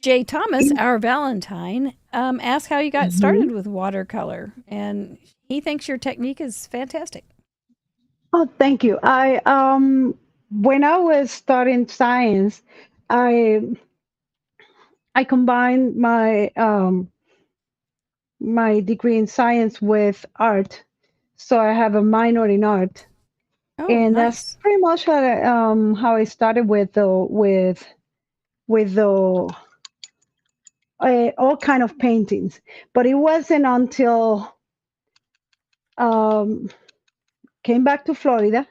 Jay Thomas, our Valentine, asked how you got started with watercolor. And he thinks your technique is fantastic. Oh, thank you. When I was studying science, I combined my my degree in science with art, so I have a minor in art, and that's pretty much how I started with all kind of paintings. But it wasn't until came back to Florida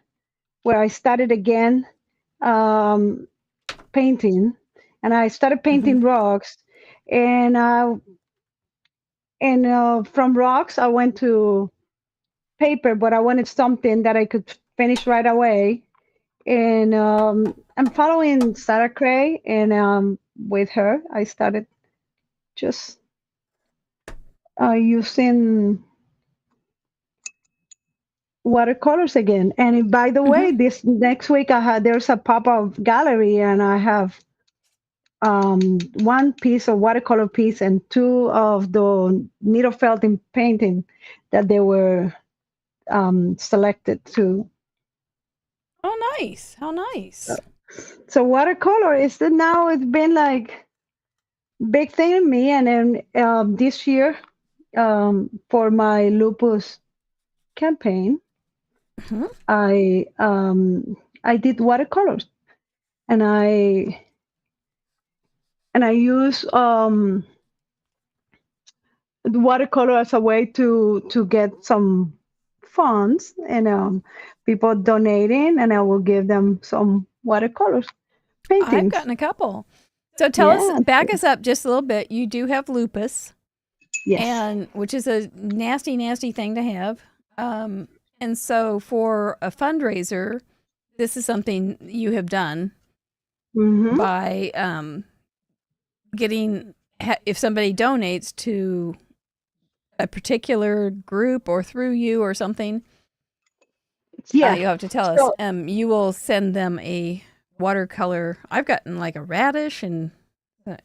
where I started again painting, and I started painting rocks, and from rocks I went to paper, but I wanted something that I could finish right away. And I'm following Sarah Cray, and with her I started just using watercolors again. And by the way, this next week there's a pop-up gallery, and I have one piece of watercolor piece and two of the needle felting painting that they were selected to. Oh, nice. How nice. So watercolor is the now it's been like big thing in me, and then this year for my lupus campaign, Mhm. I did watercolors, and I use watercolor as a way to get some funds, and people donating, and I will give them some watercolors I've paintings. gotten a couple. So tell us, Yeah. back us up just a little bit. You do have lupus, Yes. and which is a nasty, nasty thing to have. And so for a fundraiser, this is something you have done Hmm. by if somebody donates to a particular group or through you or something, Yeah. you'll have to tell us. So You will send them a watercolor. I've gotten like a radish, and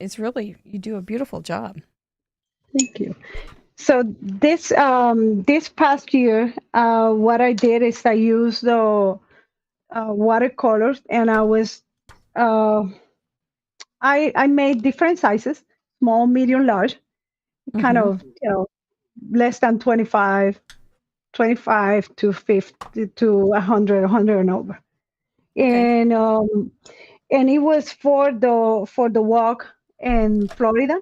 it's really, you do a beautiful job. thank you. So this past year, what I did is I used the watercolors, and uh, I made different sizes: small, medium, large, kind Mhm. of less than 25 to 50 to 100, 100 and over. Okay. And it was for the walk in Florida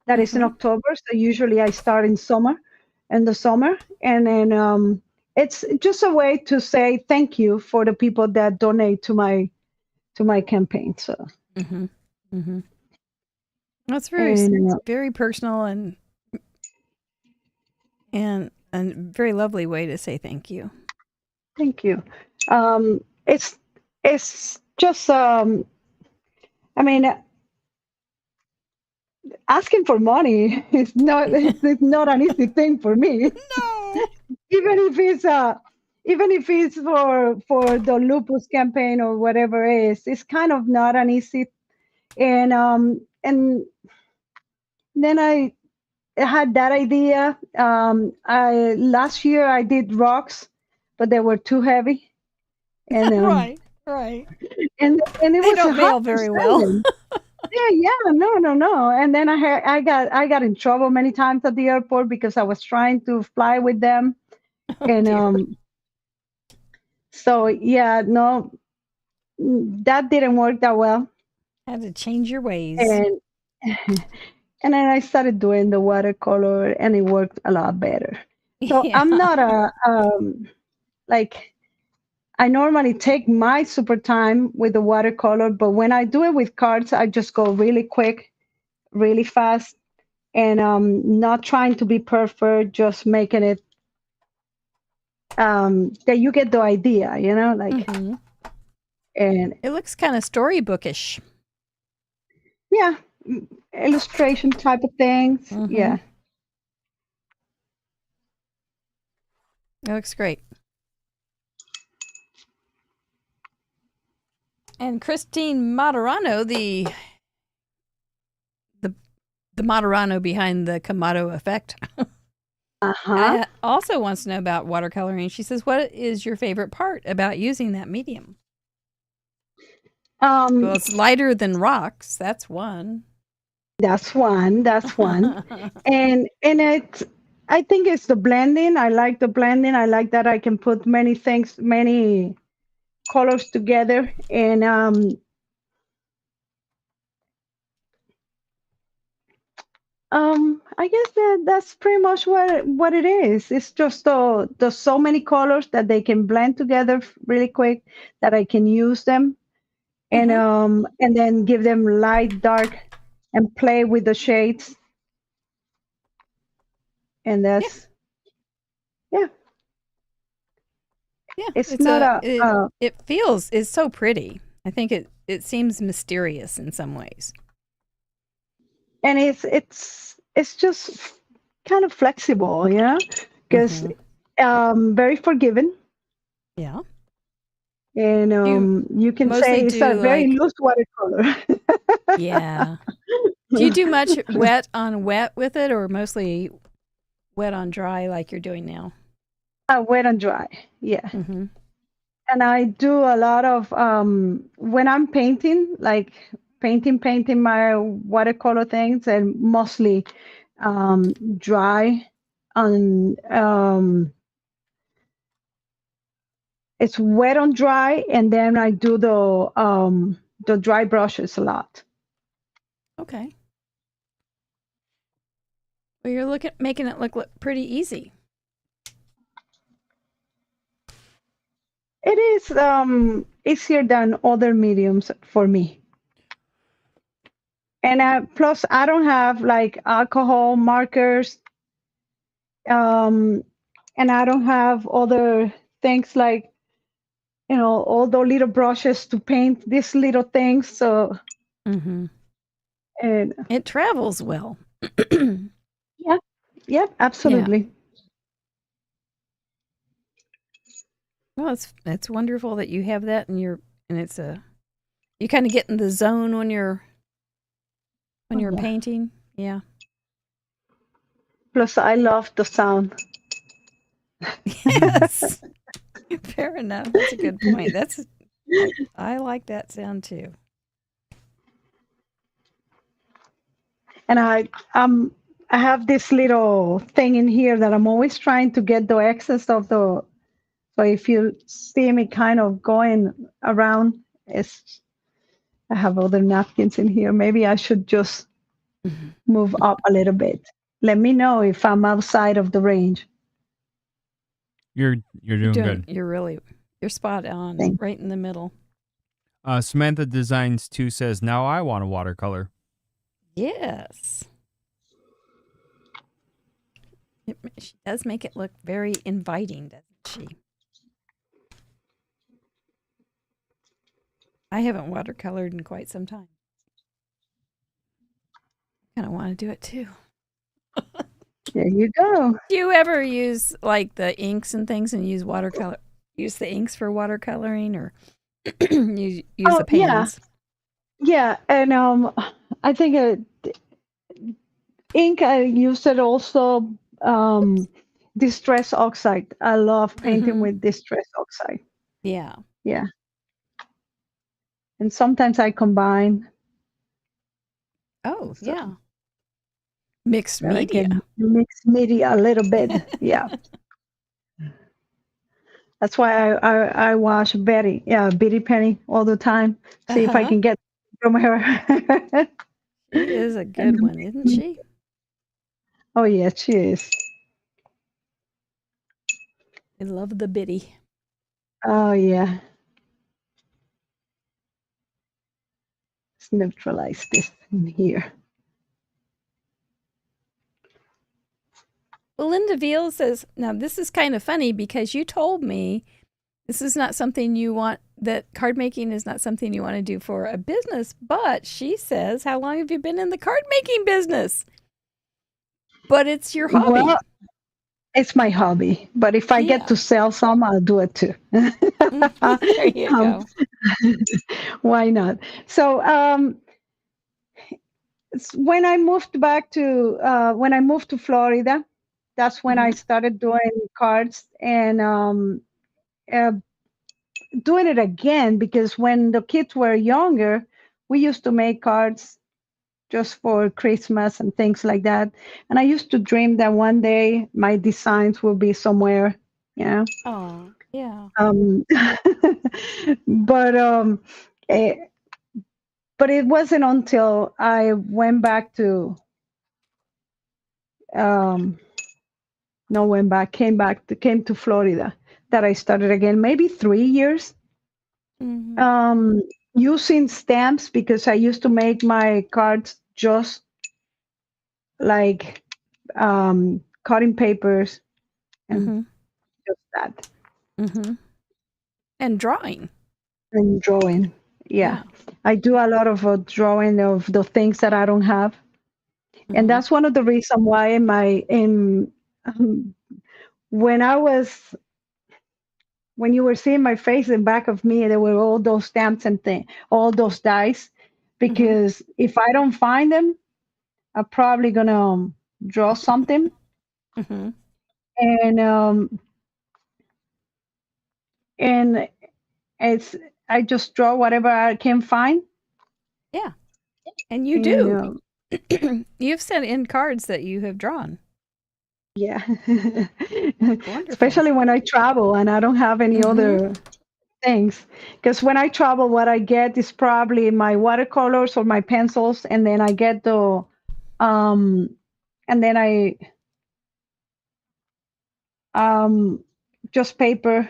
that is in Mhm. October. So usually I start in the summer, and then it's just a way to say thank you for the people that donate to my campaign. So Mhm. Mhm. That's very and very personal and a very lovely way to say thank you. thank you. It's just I mean, asking for money is not it's not an easy thing for me. No. even if it's for the lupus campaign or whatever it is, it's kind of not an easy. And then I had that idea. I last year I did rocks, but they were too heavy, and Right. Right. and it They was don't hard mail to very send well. them. Yeah, no. And then I got in trouble many times at the airport because I was trying to fly with them, Oh and dear. so yeah, no, that didn't work that well. Had to change your ways. And and then I started doing the watercolor, and it worked a lot better. So Yeah. I'm not a like I normally take my super time with the watercolor, but when I do it with cards, I just go really quick, really fast, and not trying to be perfect, just making it that you get the idea, like. Mhm. And It looks kind of storybookish. yeah, illustration type of things. Mhm. Yeah. It looks great. And Christine Materano, the the Materano behind the Kamado effect, Uh-huh. also wants to know about watercoloring. She says, "What is your favorite part about using that medium?" Um, Well, it's lighter than rocks. That's one. that's one. That's one. And I think it's the blending. I like the blending. I like that I can put many things, many colors together. And I guess that's pretty much what it is. It's just the so many colors that they can blend together really quick, that I can use them, Mhm. and then give them light, dark, and play with the shades. And Yeah, that's yeah. yeah. It's not It feels, it's so pretty. I think it seems mysterious in some ways. and it's just kind of flexible, because Mhm. very forgiving, Yeah. and You you can say mostly it's a do very like, loose watercolor. yeah. Do you do much wet on wet with it, or mostly wet on dry like you're doing now? Wet and dry, yeah. Mhm. And I do a lot of when I'm painting, like painting my watercolor things, and mostly dry. On it's wet on dry, and then I do the dry brushes a lot. Okay. Well, you're making it look pretty easy. It is easier than other mediums for me. And plus, I don't have like alcohol markers, um, and I don't have other things like, all the little brushes to paint these little things. So, Mm-hmm. and It travels well. yeah, yeah, absolutely. Well, it's wonderful that you have that, and you kind of get in the zone when you're Yeah. painting. Yeah. Plus, I love the sound. Yes. Fair enough. That's a good point. I like that sound too. And I have this little thing in here that I'm always trying to get the excess of the. So if you see me kind of going around, I have other napkins in here. Maybe I should just move up a little bit. Let me know if I'm outside of the range. You're doing good. You're spot on. Thanks. Right in the middle. Samantha Designs 2 says, now I want a watercolor. Yes. She does make it look very inviting, doesn't she? I haven't watercolored in quite some time. I kind of want to do it too. There you go. Do you ever use like the inks and things and use the inks for watercoloring, or use the pans? Yeah, and I think ink, I use it also, distress oxide. I love painting with distress oxide. Yeah. Yeah. And sometimes I combine. Oh, So yeah. Mixed that I media. can mix media a little bit. Yeah. That's why I wash Betty Penny all the time. See if I can get from her. She is a good one, isn't she? Oh, yeah, she is. I love the Biddy. Oh, yeah. Let's neutralize this in here. Belinda Veal says, now this is kind of funny because you told me this is not something you want, that card making is not something you want to do for a business, but she says, how long have you been in the card making business? But it's your hobby. Well, it's my hobby, but if I get to sell some, I'll do it too. There you go. Why not? So when I moved to Florida, that's when I started doing cards, and uh, doing it again, because when the kids were younger, we used to make cards just for Christmas and things like that. And I used to dream that one day my designs will be somewhere, you know. Oh, yeah. But but it wasn't until I went back to came to Florida, that I started again. Maybe 3 years. Using stamps, because I used to make my cards just like cutting papers and just that. And drawing. And drawing. Yeah. I do a lot of drawing of the things that I don't have. And that's one of the reasons why when you were seeing my face in back of me, there were all those stamps and all those dice, because if I don't find them, I'm probably gonna draw something. And It's I just draw whatever I can find. Yeah. And you And, do. You've sent in cards that you have drawn. yeah. Wonderful. Especially when I travel and I don't have any Mhm. other things. Because when I travel, what I get is probably my watercolors or my pencils, and then I get the and then I just paper,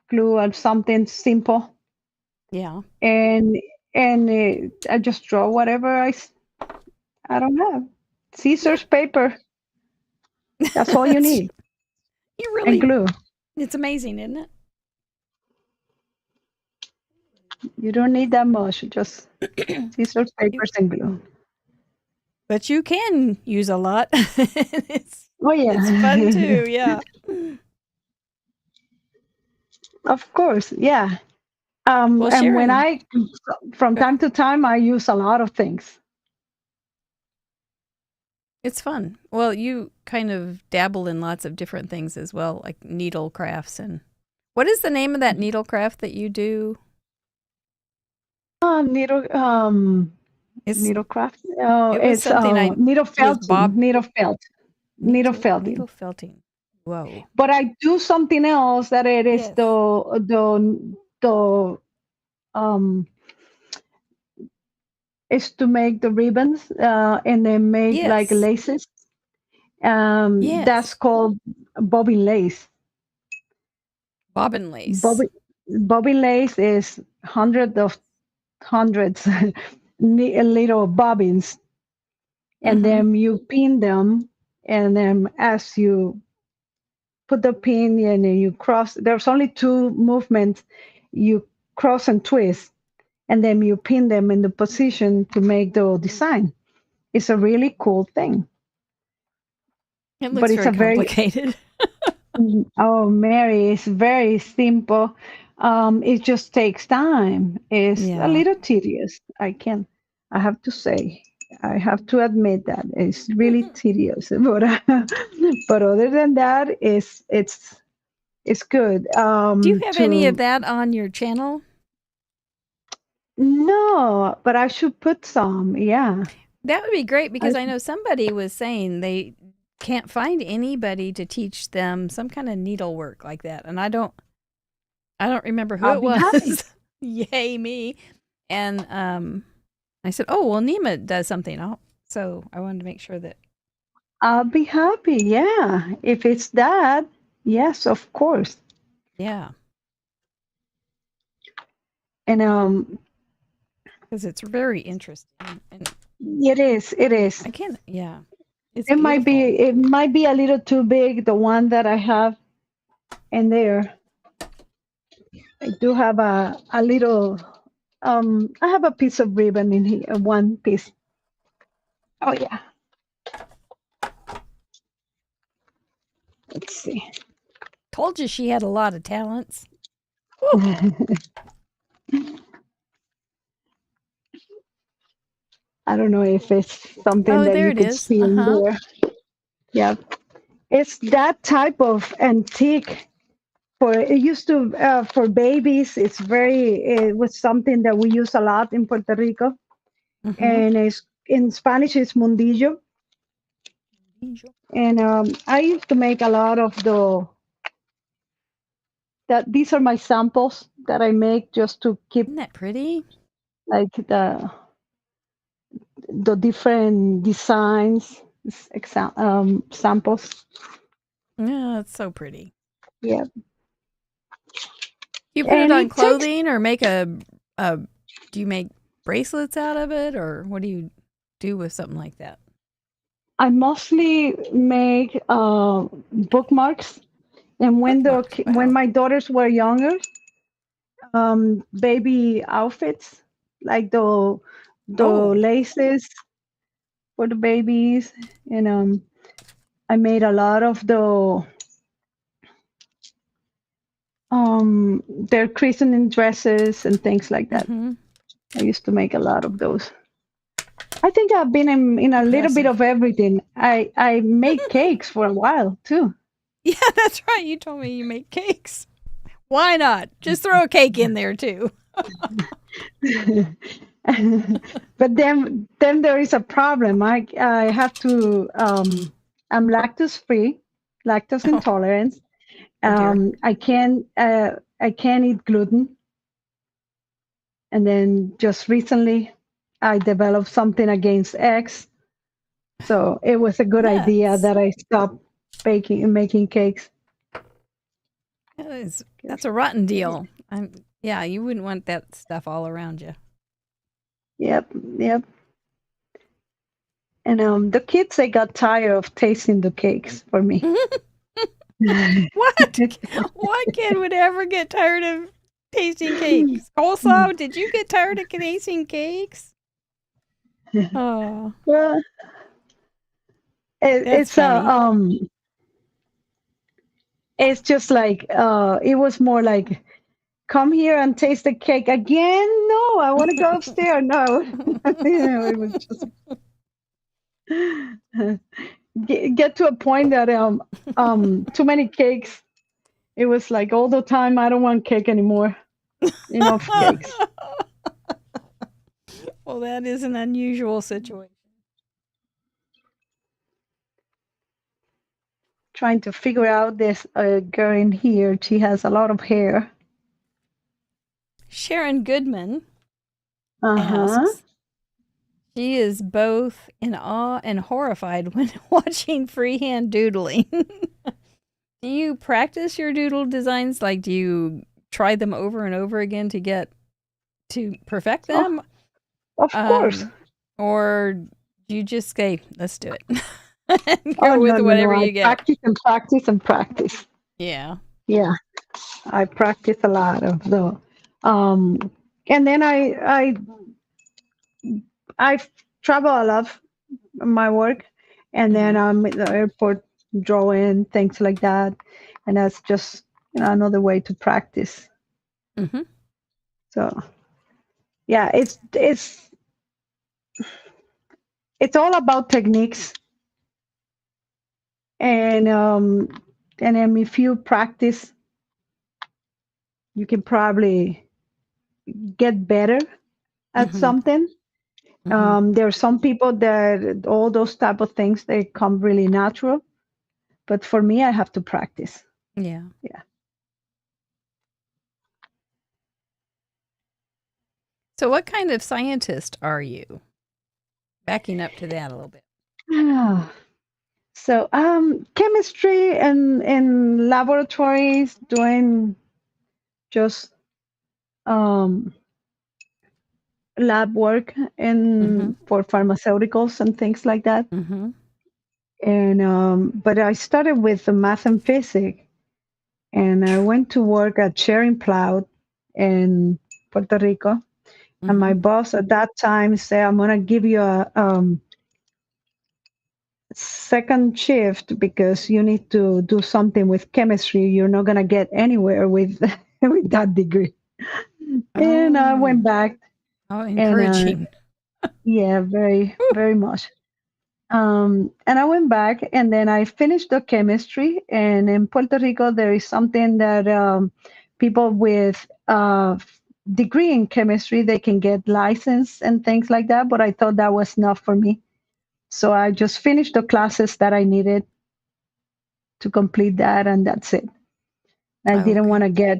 glue, and something simple, Yeah. and I just draw whatever I don't have. Scissors, paper. That's all you need, You and really, glue. it's amazing, isn't it? You don't need that much. Just scissors, papers, and glue. But you can use a lot. it's Oh yeah, it's fun too, yeah. Of course, yeah. Well, And when Sharon, from time to time, I use a lot of things. it's fun. Well, you kind of dabble in lots of different things as well, like needle crafts. And what is the name of that needle craft that you do? Needle, It's needlecraft. Oh, it was it's something I needle with felting, Bob needle felting. needle felting. Whoa. But I do something else that it is Yes. the is to make the ribbons and then make like Yes. laces. That's Yes. called bobbin lace. Bobbin lace. Bobbin bobbin lace is hundreds little bobbins, and Mm-hmm. then you pin them, and then as you put the pin in and you cross, there's only two movements. You cross and twist, and then you pin them in the position to make the design. It's a really cool thing, It but looks it's very a very complicated. oh, Mary, it's very simple. It just takes time. It's a Yeah. little tedious. I have to say, I have to admit that it's really tedious. But but other than that, it's good. Do you have any of To that on your channel? No, but I should put some. Yeah. That would be great I, because I know somebody was saying they can't find anybody to teach them some kind of needlework like that. And I don't remember who I'll it be happy. was. Yay me. And I said, "Oh, well Nema does something." So I wanted to make sure that I'll be happy. Yeah. If it's that, yes, of course. yeah, And because it's very interesting and it is. It is. I can't yeah. It's It might be. beautiful. It might be a little too big. The one that I have in there. I do have a little. I have a piece of ribbon in here. One piece. Oh yeah. Let's see. Told you she had a lot of talents. I don't know if it's something Oh, that there you it could is. see in Uh-huh. there. Yeah. It's that type of antique. It used to for babies. It was something that we use a lot in Puerto Rico, Mm-hmm. and it's in Spanish it's mundillo. And I used to make a lot of that. These are my samples that I make just to keep Isn't that pretty? like the different designs, samples. Yeah, it's so pretty. Yeah, You put it and on it takes. clothing or make a do you make bracelets out of it or what do you do with something like that? I mostly make bookmarks, and Bookmarks. when Wow. my daughters were younger, baby outfits like the Oh, laces for the babies, and I made a lot of their christening dresses and things like that. mm-hmm. I used to make a lot of those. I think I've been in a little bit Impressive. of everything. I made cakes for a while too. Yeah, that's right. You told me you make cakes. Why not? Just throw a cake in there too. But then there is a problem. I have to I'm lactose free, lactose Oh, intolerant. oh dear. I can't eat gluten. And then just recently I developed something against eggs. So it was a good idea Nuts. that I stopped baking and making cakes. That's a rotten deal. Yeah, you wouldn't want that stuff all around you. Yep, yep. And the kids, they got tired of tasting the cakes for me. What? What kid would ever get tired of tasting cakes? Also, did you get tired of tasting cakes? Oh, Well, that's funny. it's just like it was more like, come here and taste the cake again. No, I want to go upstairs. No, it was just get to a point that too many cakes. It was like all the time. I don't want cake anymore. Enough cakes. Well, that is an unusual situation. Trying to figure out this girl in here. She has a lot of hair. Sharon Goodman Uh-huh. asks, she is both in awe and horrified when watching freehand doodling. Do you practice your doodle designs? Like, do you try them over and over again to perfect them? Of course. Or do you just say, let's do it? And go with No, whatever I you get. practice and practice and practice. Yeah. Yeah, I practice a lot of the, and then I travel a lot in my work, and then I'm at the airport drawing things like that, and that's just another way to practice. Mm-hmm. So yeah, it's all about techniques, and then if you practice, you can probably get better at Mm-hmm. something. Mm-hmm. There are some people that all those type of things, they come really natural, but for me, I have to practice. Yeah. Yeah. So, what kind of scientist are you? Backing up to that a little bit. So chemistry and in laboratories, doing just um, lab work Mm-hmm. for pharmaceuticals and things like that. Mm-hmm. And but I started with the math and physics, and I went to work at Sharing Cloud in Puerto Rico. And my Mm-hmm. boss at that time said, "I'm gonna give you a second shift because you need to do something with chemistry. You're not gonna get anywhere with with that degree." And I Oh, went back, how and encouraging. yeah, very very much. And I went back, and then I finished the chemistry. And in Puerto Rico, there is something that people with degree in chemistry, they can get license and things like that. But I thought that was not for me. So I just finished the classes that I needed to complete that, and that's it. I Oh, didn't okay. want to get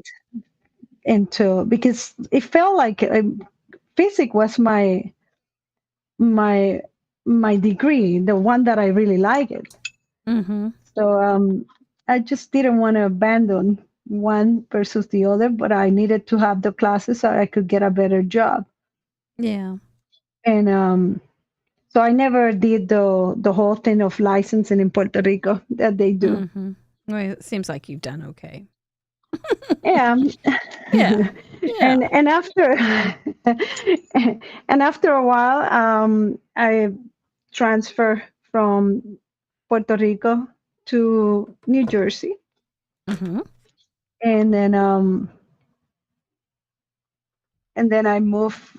into, because it felt like physics was my my degree, the one that I really liked it. Mm-hmm. So I just didn't want to abandon one versus the other, but I needed to have the classes so I could get a better job. Yeah. And so I never did the whole thing of licensing in Puerto Rico that they do. Mm-hmm. Well, it seems like you've done okay. Yeah. Yeah. Yeah. And after and after a while, I transferred from Puerto Rico to New Jersey, Mm-hmm. and then I moved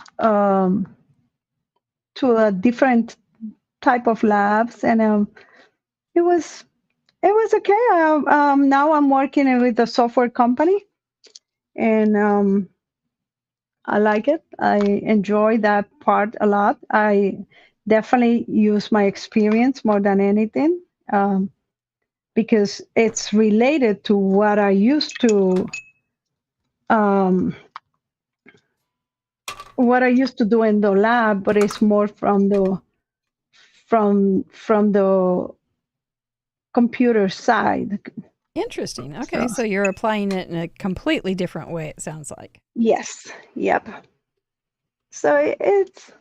to a different type of labs, and it was okay. Now I'm working with a software company, and I like it. I enjoy that part a lot. I definitely use my experience more than anything, because it's related to um, what I used to do in the lab, but it's more from the computer side. Interesting. Okay, So so you're applying it in a completely different way, it sounds like. yes, yep. So it's,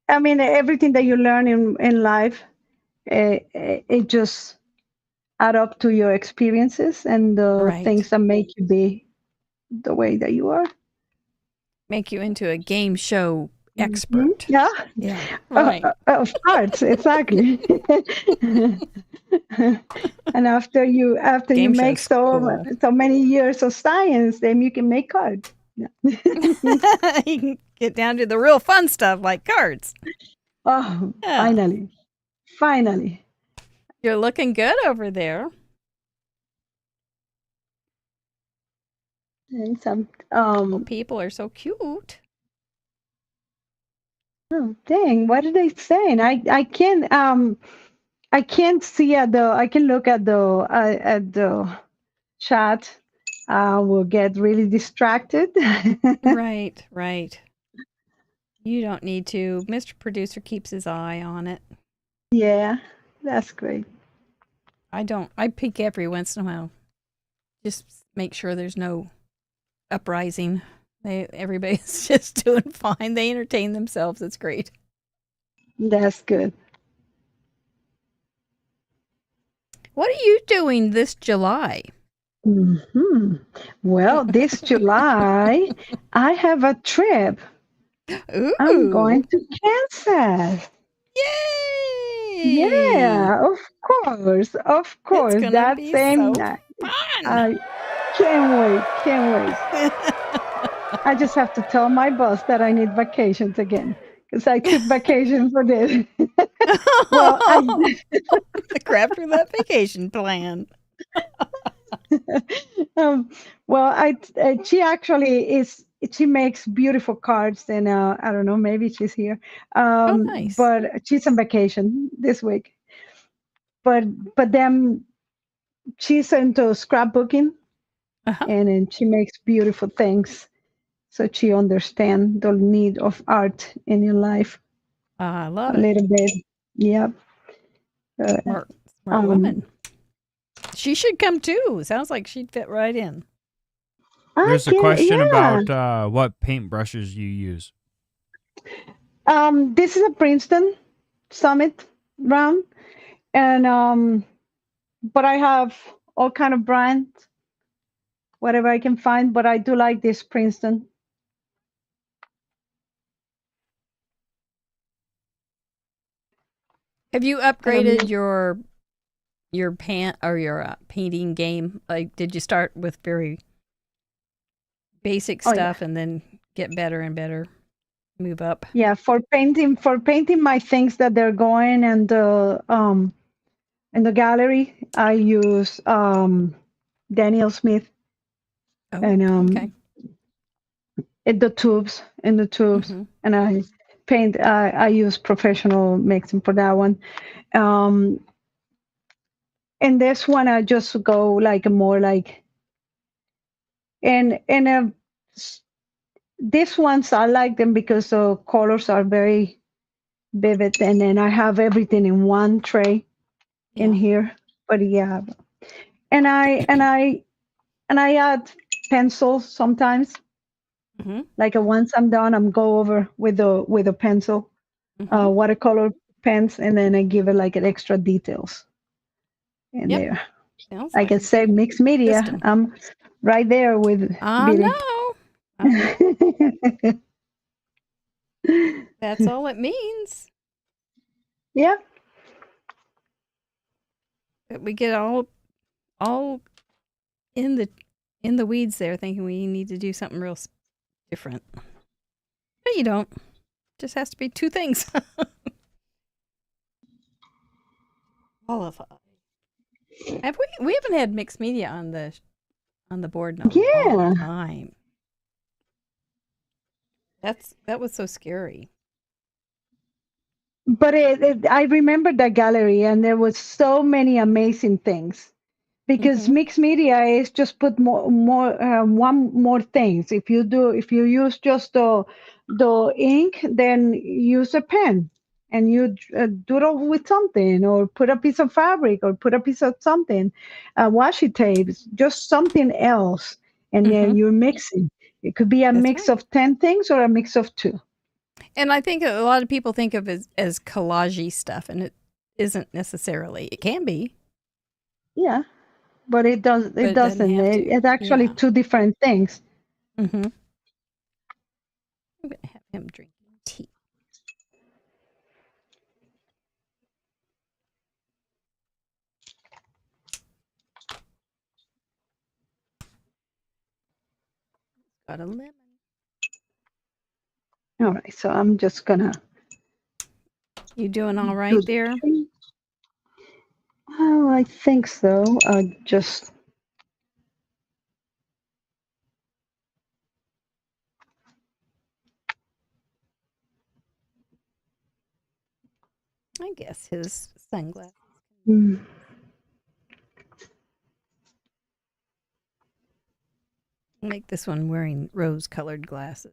I mean, everything that you learn in life, it just add up to your experiences and the Right. things that make you be the way that you are. Make you into a game show expert. Yeah, Yeah. Right. of course, exactly. And after you Game show make school. so many years of science, then you can make cards. Yeah. You can get down to the real fun stuff like cards. Oh, Yeah. finally. You're looking good over there. And some Oh, people are so cute. oh, dang, what are they saying? I can't see I can look at the chat. I will get really distracted. Right, right. You don't need to. Mr. Producer keeps his eye on it. Yeah, that's great. I don't. I peek every once in a while. Just make sure there's no uprising. Everybody's just doing fine. They entertain themselves. It's great. That's good. What are you doing this July? Well, this July, I have a trip. I'm Ooh. going to Kansas. Yay! Yeah, of It's course. gonna That be same so night. fun. I can't wait. I just have to tell my boss that I need vacations again because I took vacation for this. Well, The craft roulette vacation plan. um, well, she actually is. She makes beautiful cards, and I don't know, maybe she's here. Oh, nice. But she's on vacation this week. But then she's into scrapbooking, Uh-huh. and then she makes beautiful things. So she understands the need of art in your life I love a it. little bit. Yep. Uh, Smart um, woman. She should come too. Sounds like she'd fit right in. There's a question yeah. about what paintbrushes you use. This is a Princeton Summit round, and but I have all kind of brands, whatever I can find. But I do like this Princeton. Have you upgraded your painting game? Like, did you start with very basic Oh yeah, stuff and then get better and better, move up? yeah. For painting my things that they're going and in the gallery, I use Daniel Smith Oh, and okay. in the tubes, Mm-hmm. and I paint. I use professional mixing for that one. Um, and this one, I just go like more like and these ones I like them because the colors are very vivid, and then I have everything in one tray in Yeah. here. But yeah, and I add pencils sometimes. Mm-hmm. Like once I'm done, I'm go over with a pencil, Mm-hmm. watercolor pens, and then I give it like an extra details in Yep. there. Sounds Like like I a say, good mixed media. system. I'm right there with I Billy. know. That's all it means. Yeah. That we get all in the weeds there, thinking we need to do something real different. But you don't. Just has to be two things. Qualify. We haven't had mixed media on the on the board in a Yeah. long time. That was so scary. But I remember that gallery, and there was so many amazing things. Because Mhm. mixed media is just put one more things. If you use just the ink, then use a pen and you doodle with something, or put a piece of fabric, or put a piece of something, washi tapes, just something else, and then Mhm. you're mixing. It could be a That's mix right. of 10 things or a mix of 2. And I think a lot of people think of it as collagey stuff, and it isn't necessarily. It can be, Yeah, but it but it doesn't doesn't. have to. It's actually Yeah. 2 different things. Mhm. I'm gonna have him drinking tea. Got a lemon. All right, so I'm just gonna You doing all do right the there? tree. Oh, I think so. Just I guess his sunglasses. mm, Make this one wearing rose-colored glasses.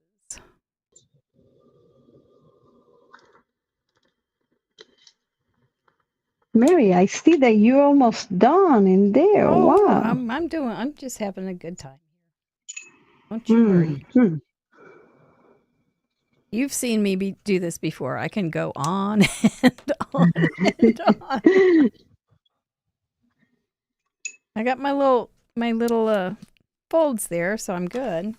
Mary, I see that you're almost done in there. Oh, Wow. I'm just having a good time. Don't you worry. Hmm. You've seen me do this before. I can go on and on and on. I got my little folds there, so I'm good. You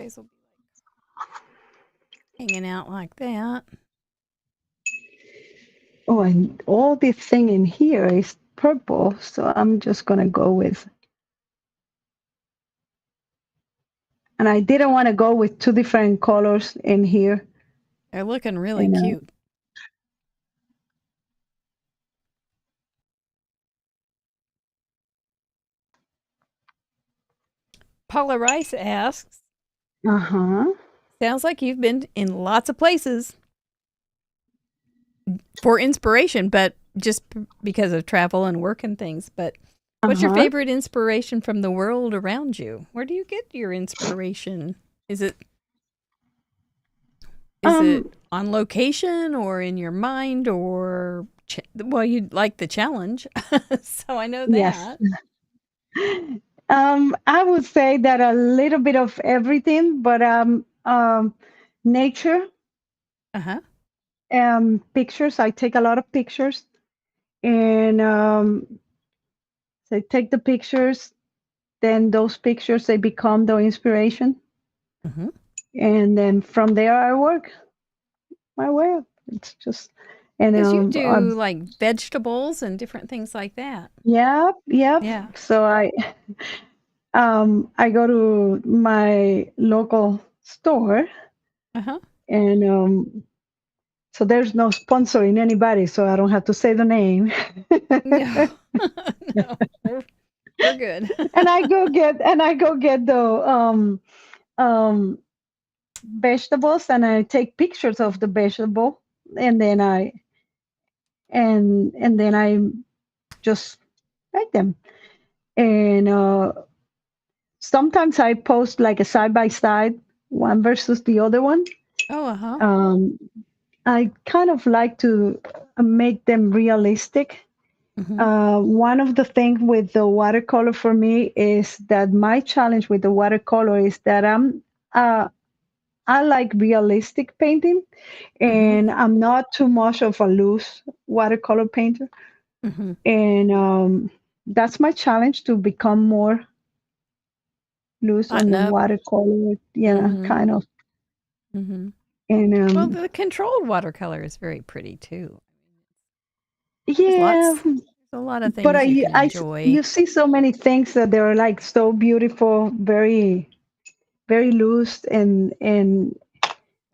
guys will be hanging out like that. Oh, and all this thing in here is purple, so I'm just gonna go with. And I didn't want to go with 2 different colors in here. They're looking really And cute. Paula Rice asks, uh-huh. sounds like you've been in lots of places for inspiration, but just because of travel and work and things. But what's your Uh-huh. favorite inspiration from the world around you? Where do you get your inspiration? Is it Um on location or in your mind, or well, you like the challenge, so I know yes. that. I would say that a little bit of everything, but nature, Uh huh. pictures. I take a lot of pictures, and so I take the pictures. Then those pictures they become the inspiration, Mm-hmm. and then from there I work my way up. It's just and Because you do like vegetables and different things like that. yep, yep. Yeah. So I go to my local store, Uh huh. and so there's no sponsoring anybody, so I don't have to say the name. No, no, we're good. and I go get the um vegetables, and I take pictures of the vegetable, and then I just write them. And sometimes I post like a side by side, one versus the other one. Oh, uh huh. Um, I kind of like to make them realistic. Mm-hmm. One of the things with the watercolor for me is that my challenge with the watercolor is that uh, I like realistic painting, Mm-hmm. and I'm not too much of a loose watercolor painter. Mm-hmm. And that's my challenge, to become more loose on Button the up. watercolor, Mm-hmm. kind of. Mm-hmm. And Well, the controlled watercolor is very pretty too. yeah, There's a lot of but things you can enjoy. you see so many things that they're like so beautiful, very, very loose, and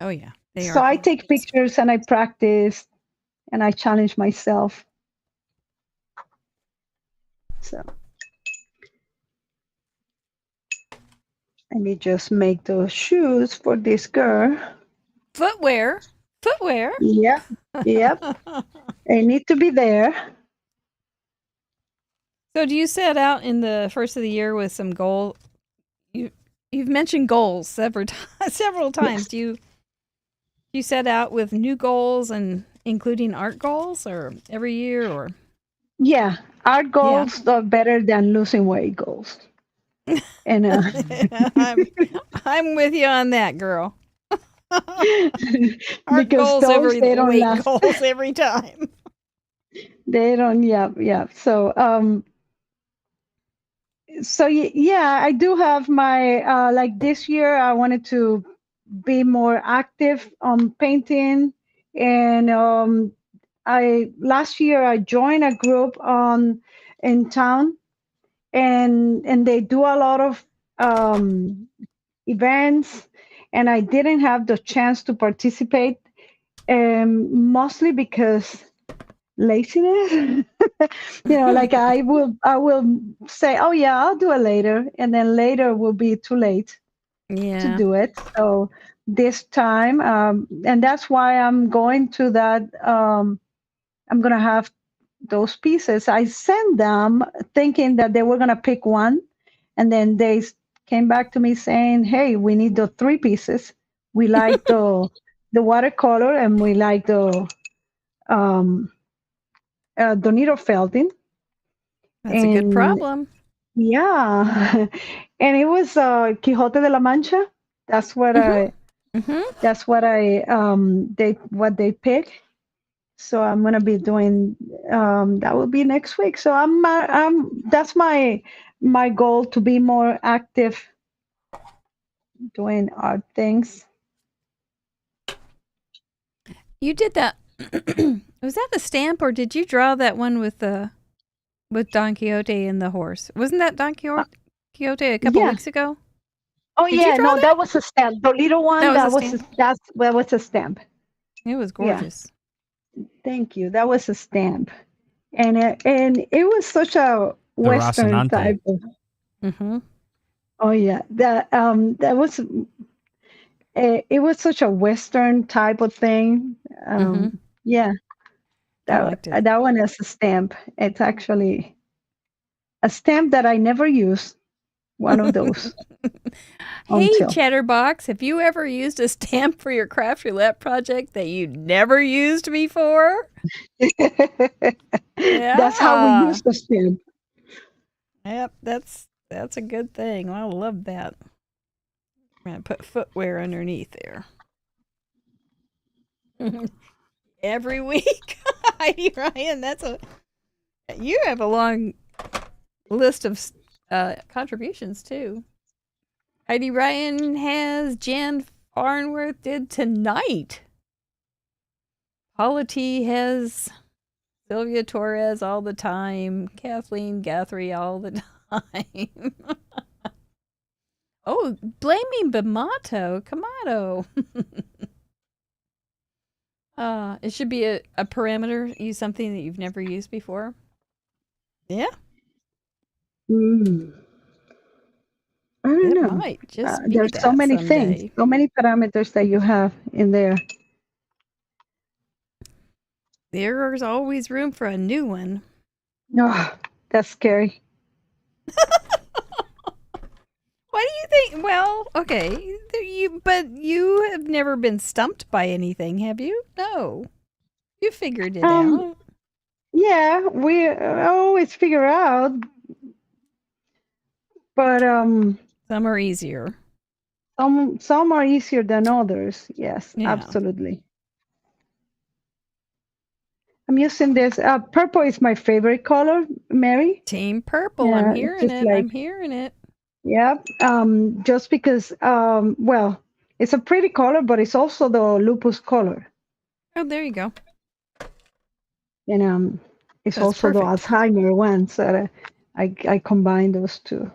Oh yeah, they so are I take gorgeous. pictures and I practice and I challenge myself. So let me just make those shoes for this girl. Footwear. Yep, yep. They need to be there. So do you set out in the first of the year with some goal? You've mentioned goals several times. Yes. Do you set out with new goals and including art goals or every year or? Yeah, our Yeah. goals are better than losing weight goals. And I'm with you on that, girl. Art because goals over those they don't weight last. goals every time. They don't. Yeah. So yeah, I do have my like this year. I wanted to be more active on painting, and I last year I joined a group on in town, and they do a lot of events, and I didn't have the chance to participate, mostly because laziness. Like I will say, oh yeah, I'll do it later, and then later will be too late to Yeah. do it. So this time, and that's why I'm going to that. I'm gonna have those pieces. I sent them thinking that they were gonna pick one, and then they came back to me saying, "Hey, we need the three pieces. We like the watercolor, and we like um, the needle felting." That's a good And problem. yeah, and it was Quijote de la Mancha. That's what Mhm. I. Mhm. That's what I. They pick. So I'm gonna be doing. That will be next week. So That's my goal, to be more active doing art things. You did that. Was that the stamp or did you draw that one with Don Quixote and the horse? Wasn't that Don Uh, Quixote a couple yeah. weeks ago? Oh Did you yeah. draw No, that? that was a stamp. The little That one. was a stamp. That was a stamp. It was Yeah. gorgeous. Thank you. That was a stamp, and it was such a The Western Rocinante. type of. Mhm. Oh yeah. That was. It was such a Western type of thing. Mhm. Yeah. I liked it. That one is a stamp. It's actually a stamp that I never use. One of those Hey, until. Chatterbox, have you ever used a stamp for your craft roulette project that you never used before? That's how we Yeah. use the stamp. Yep, that's a good thing. I love that. I'm gonna put footwear underneath there. Every week. Heidi Ryan, you have a long list of contributions too. Heidi Ryan has Jan Farnworth did tonight. Paula T has Sylvia Torres all the time. Kathleen Guthrie all the time. Oh, blaming Kamato. It should be a parameter. Use something that you've never used before. Yeah, Mm, I don't it know. might just be There's so that many things, someday. so many parameters that you have in there. There's always room for a new one. No, that's scary. Why do you think? Well, okay, but you have never been stumped by anything, have you? No, you figured it Um, out. yeah, we always figure out, but Some are easier. some are easier than others. Yes, Yeah. absolutely. I'm using this. Purple is my favorite color, Mary. Team Purple. I'm Yeah, it's hearing just it. like, I'm hearing it. yeah. Just because, well, it's a pretty color, but it's also the lupus color, Oh, there you go. and it's That's also the perfect. Alzheimer one. So I combine those two,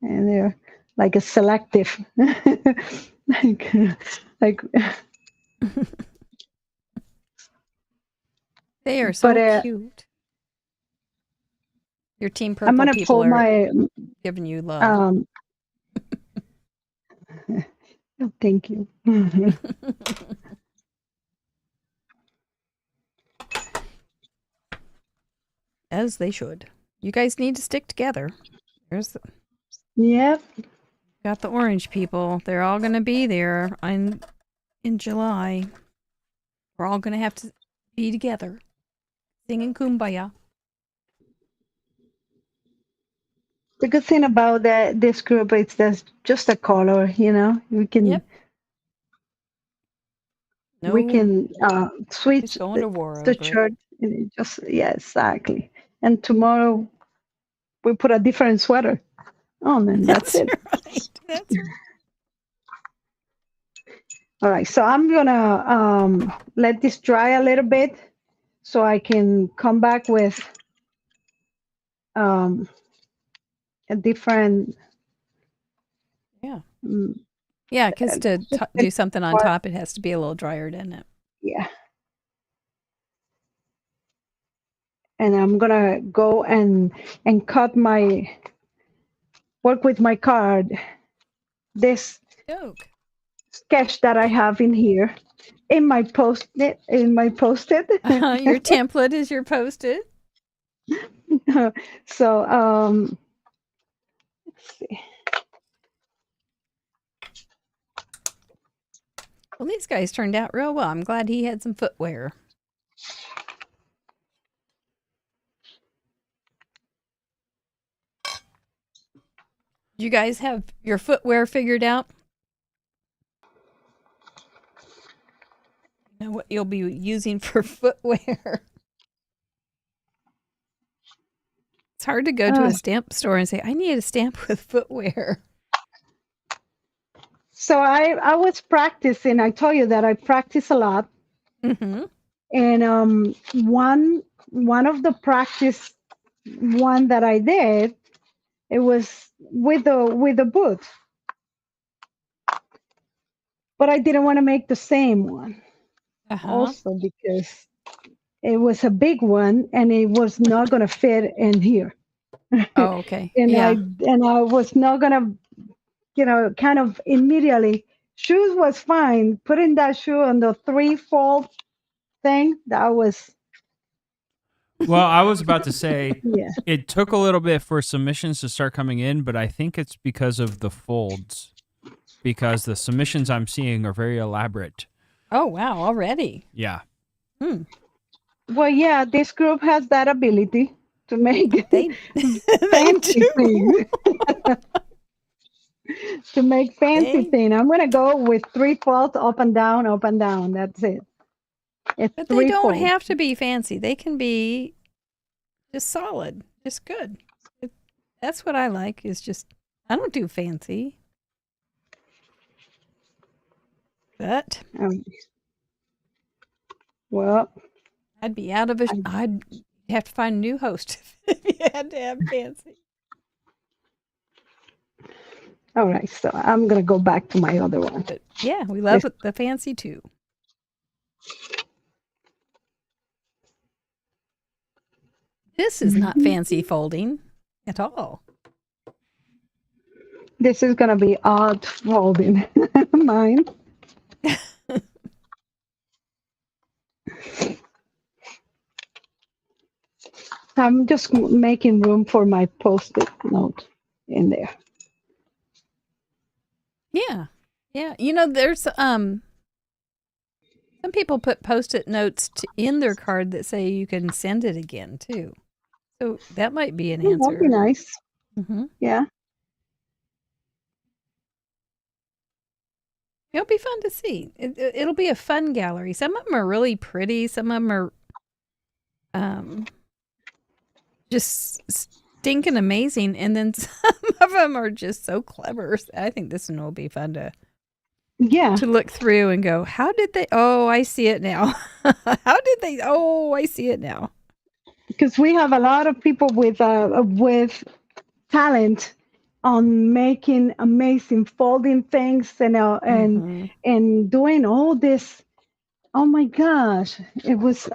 and they're like a selective, like like. They are But so cute. Your Team I'm Purple gonna people pull are my giving you love. thank you. As they should. You guys need to stick together. Yep. Got the orange people. They're all going to be there in July. We're all going to have to be together, singing Kumbaya. The good thing about this group is there's just a color, we can Yep. we can switch Just going to war the over it. shirt. And exactly. And tomorrow we put a different sweater on, and that's it. Right. That's right. All right, so I'm gonna let this dry a little bit so I can come back with a different. Yeah. mm, Yeah, because to do something on part. top, it has to be a little drier, doesn't it? Yeah. And I'm gonna go and work with my card. This Joke. sketch that I have in here in my post-it. Your template is your post-it. So let's see. Well, these guys turned out real well. I'm glad he had some footwear. You guys have your footwear figured out? You know what you'll be using for footwear? It's hard to go to a stamp store and say, I need a stamp with footwear. So I was practicing. I told you that I practice a lot. Mm-hmm. And one of the practice one that I did, it was with a boot. But I didn't want to make the same one. Also because it was a big one and it was not going to fit in here. Oh, okay. and yeah. I was not going to, kind of immediately. Shoes was fine. Putting that shoe on the 3-fold thing, that was. Well, I was about to say, Yeah. it took a little bit for submissions to start coming in, but I think it's because of the folds. Because the submissions I'm seeing are very elaborate. Oh, wow. Already. Yeah. Well, yeah, this group has that ability to make They fancy things. To make fancy things. I'm going to go with 3-fold up and down, up and down. That's it. It's But they don't 3-fold. have to be fancy. They can be just solid, just good. That's what I like is just, I don't do fancy. But well, I'd be out of it. I'd have to find a new host if you had to have fancy. all right, so I'm going to go back to my other one. But yeah, we love the fancy too. This is not fancy folding at all. This is going to be odd folding. Mine. I'm just making room for my post-it note in there. Yeah. Yeah. There's some people put post-it notes in their card that say you can send it again too. So that might be an answer. That'd be nice. Mm-hmm. Yeah. It'll be fun to see. It'll be a fun gallery. Some of them are really pretty. Some of them are just stinking amazing. And then some of them are just so clever. I think this one will be fun to look through and go, how did they? Oh, I see it now. How did they? Oh, I see it now. Because we have a lot of people with talent on making amazing folding things and doing all this. Oh my gosh, it was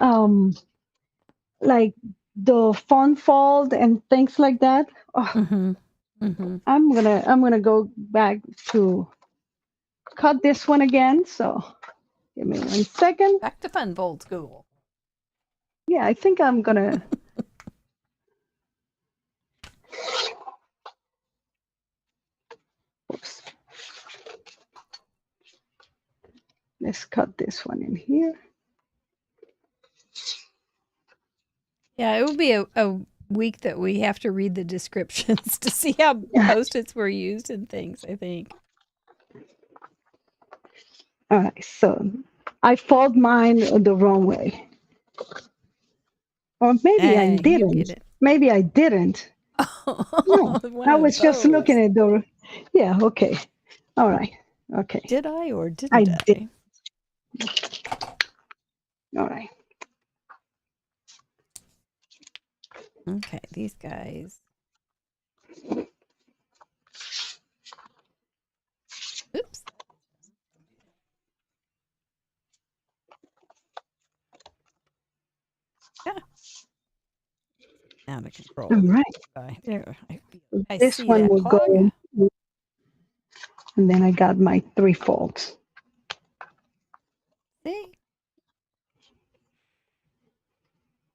like the fun fold and things like that. Oh, Mm-hmm. Mm-hmm. I'm gonna go back to cut this one again. So give me 1 second. Back to fun fold school. Yeah, I think I'm gonna. Oops. Let's cut this one in here. Yeah, it will be a week that we have to read the descriptions to see how Post-its were used and things, I think. All right, so I fold mine the wrong way. Or maybe I You didn't. get it. Maybe I didn't. No, One I of was just looking those. at the. Yeah, okay. All right. Okay. Did I or I didn't I? did. All right. Okay, these guys. Oops. Yeah. Out of control. All right. There, I This see one that will hog. go. And then I got my 3 folds. See?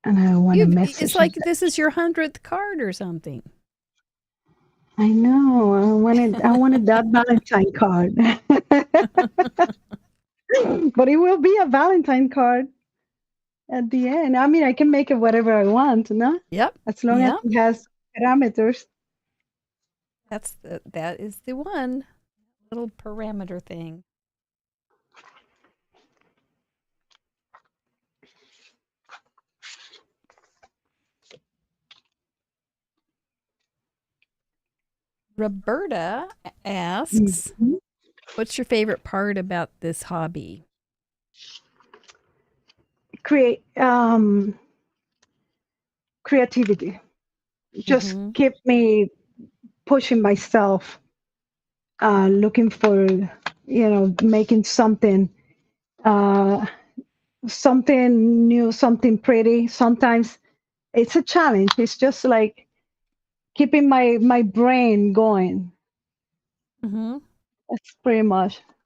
And I want to message. It's like this is your 100th card or something. I know. I wanted that Valentine card. But it will be a Valentine card at the end. I mean, I can make it whatever I want, no? Yep. As long as it has parameters. That is the one little parameter thing. Roberta asks, Mhm. what's your favorite part about this hobby? Creativity. Just Mhm. keep me pushing myself, looking for, making uh, something new, something pretty. Sometimes it's a challenge. It's just like keeping my brain going. Mhm.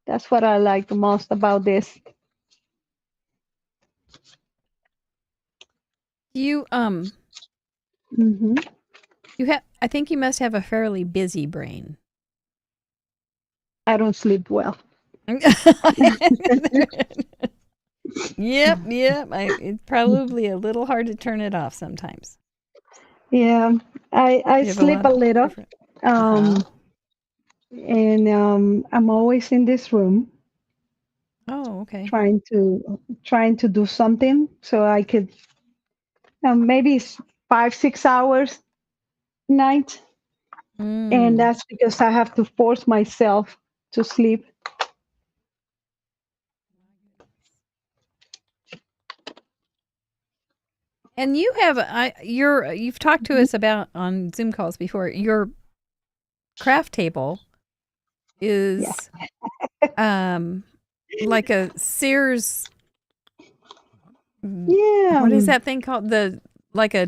That's what I like the most about this. You Hmm. I think you must have a fairly busy brain. I don't sleep well. Yep. It's probably a little hard to turn it off sometimes. Yeah, I You have a sleep lot a of little, different. um, and I'm always in this room Oh, okay. trying to do something so I could maybe 5 6 hours night, and Mm. that's because I have to force myself to sleep. And you've talked to us about on Zoom calls before. Your craft table Yeah. is like a Sears. Yeah, What is that thing called? Like a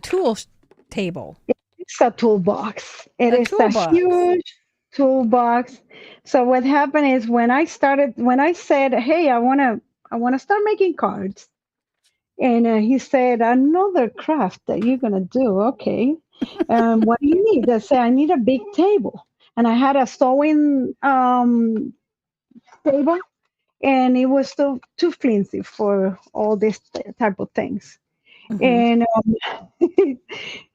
table. it's a toolbox. It A is a toolbox. huge toolbox. So what happened is when I said, "Hey, I want to start making cards," and he said, "Another craft that you're gonna do, okay? What do you need?" I said, "I need a big table," and I had a sewing table, and it was still too flimsy for all these type of things. Mhm. And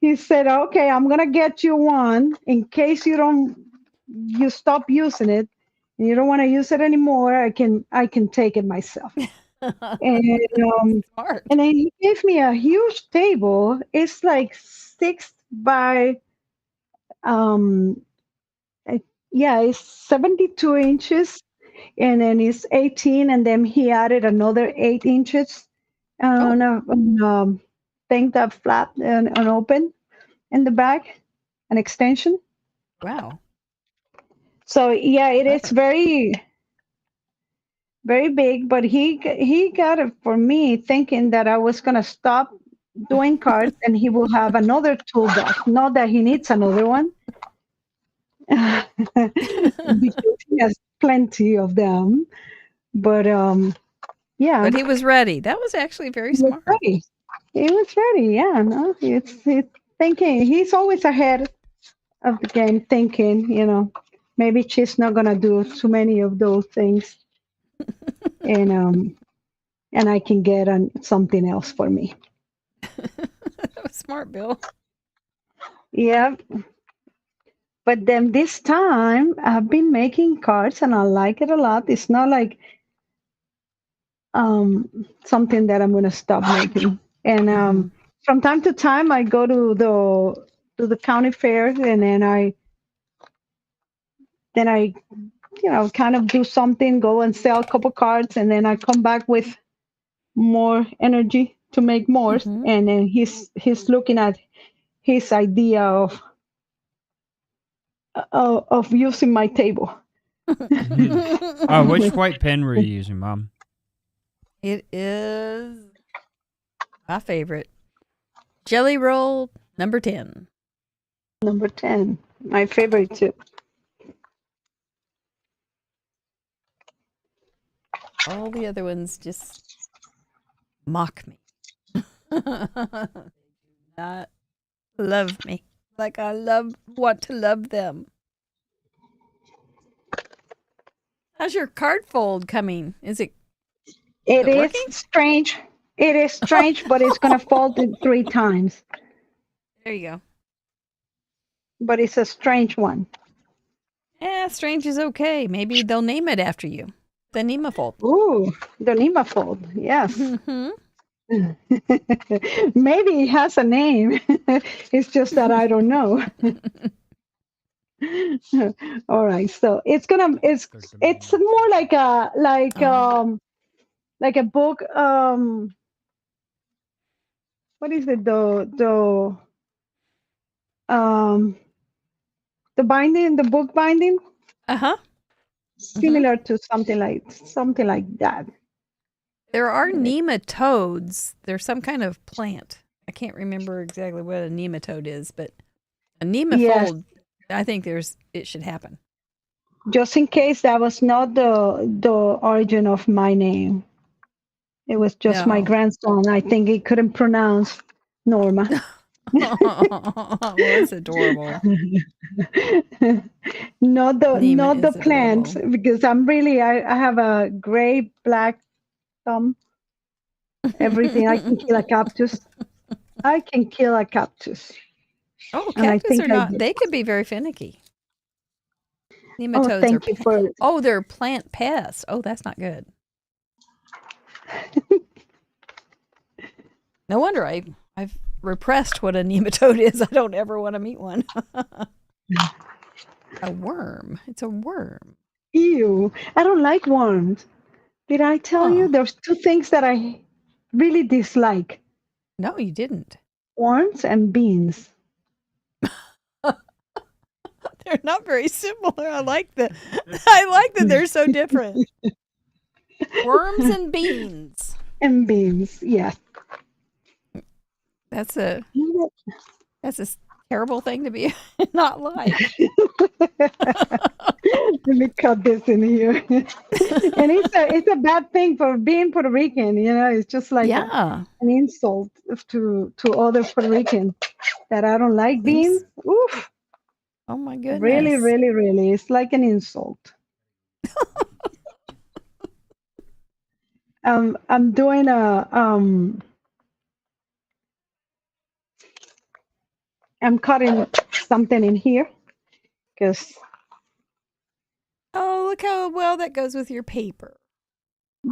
he said, "Okay, I'm gonna get you one in case you stop using it and you don't want to use it anymore. I can take it myself." And Smart. and then he gave me a huge table. It's like 6 by um yeah, it's 72 inches, and then it's 18, and then he added another 8 inches Oh, on thing that flat and open in the back, an extension. wow. So yeah, it is Clever. very very big, but he got it for me thinking that I was gonna stop doing cards, and he will have another toolbox. Not that he needs another one, because he has plenty of them. But yeah, But he was ready. That was actually very he was smart. ready. He was ready. Yeah, no, it's thinking. He's always ahead of the game, thinking. Maybe she's not gonna do too many of those things, and I can get on something else for me. That was smart, Bill. Yeah. But then this time I've been making cards and I like it a lot. It's not like something that I'm gonna stop making. And from time to time I go to the county fair, and then I kind of do something, go and sell a couple cards, and then I come back with more energy to make more. Mhm. And then he's looking at his idea of using my table. Which white pen were you using, Mom? It is my favorite. Jelly Roll number 10. Number 10, my favorite too. All the other ones just mock me. Not love me like I want to love them. How's your card fold coming? Is it It is working? strange. It is strange, but it's gonna fold it 3 times. There you go. But it's a strange one. Yeah, strange is okay. Maybe they'll name it after you. The Nema fold. Ooh, the Nema fold. Yes. Mm-hmm. Maybe it has a name. It's just that I don't know. All right. So it's more like a book. What is it? Um the binding, the book binding, Uh-huh. similar to something like that. There are nematodes. They're some kind of plant. I can't remember exactly what a nematode is, but a Yes. nemafold, I think it should happen. Just in case that was not the origin of my name. It was just my No. grandson. I think he couldn't pronounce Norma. Well, it's adorable. not Nema the is plant, adorable. because I have a gray black thumb. Everything. I can kill a cactus. I can kill a cactus. Oh, And I cactus think are I not, did. they could be very finicky. Oh, Nematodes thank you for they're plant pests. Oh, that's not good. No wonder I've repressed what a nematode is. I don't ever want to meet one. A worm. It's a worm. ew. I don't like worms. Did I tell you? Huh. There's 2 things that I really dislike: No, you didn't. worms and beans. They're not very similar. I like that they're so different. Worms and beans. And beans, yes. That's a terrible thing to be not like. Let me cut this in here. And it's a bad thing for being Puerto Rican. It's just like Yeah. an insult to other Puerto Ricans that I don't like beans. Oof, Oh my goodness. really, really, really, it's like an insult. I'm doing I'm cutting something in here because Oh, look how well that goes with your paper.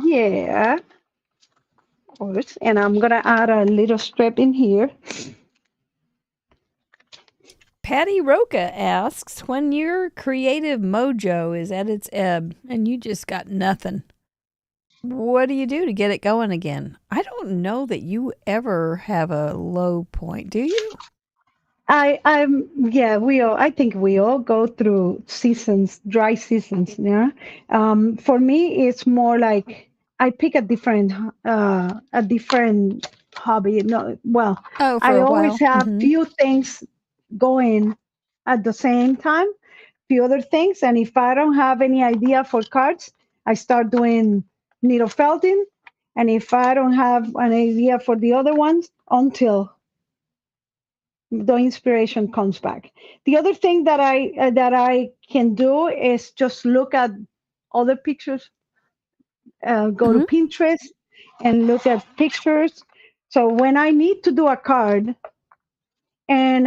yeah, of course. And I'm gonna add a little strip in here. Patty Roca asks, when your creative mojo is at its ebb and you just got nothing, what do you do to get it going again? I don't know that you ever have a low point, do you? I think we all go through seasons, dry seasons. Yeah. For me, it's more like I pick a different hobby. No, well, Oh, for I a always while. have Mhm. few things going at the same time, few other things. And if I don't have any idea for cards, I start doing needle felting. And if I don't have an idea for the other ones, until the inspiration comes back. The other thing that I can do is just look at other pictures, go to Mhm. Pinterest and look at pictures. So when I need to do a card, and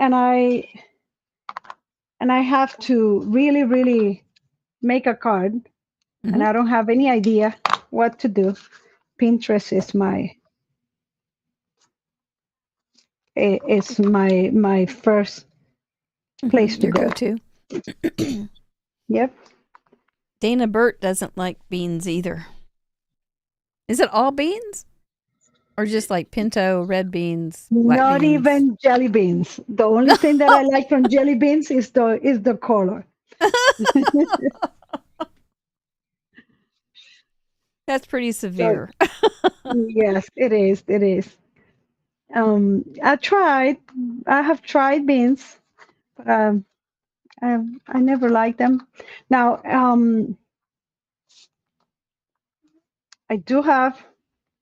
and I and I have to really make a card, and Mhm. I don't have any idea what to do, Pinterest is my first place Mhm. to Your go. go-to. Yep. Dana Burt doesn't like beans either. Is it all beans? Or just like pinto, red beans, black Not beans? even jelly beans. The only thing that I like from jelly beans is the color. That's pretty So severe. yes, it is. It is. I tried. I have tried beans, but I never liked them. Now, I do have a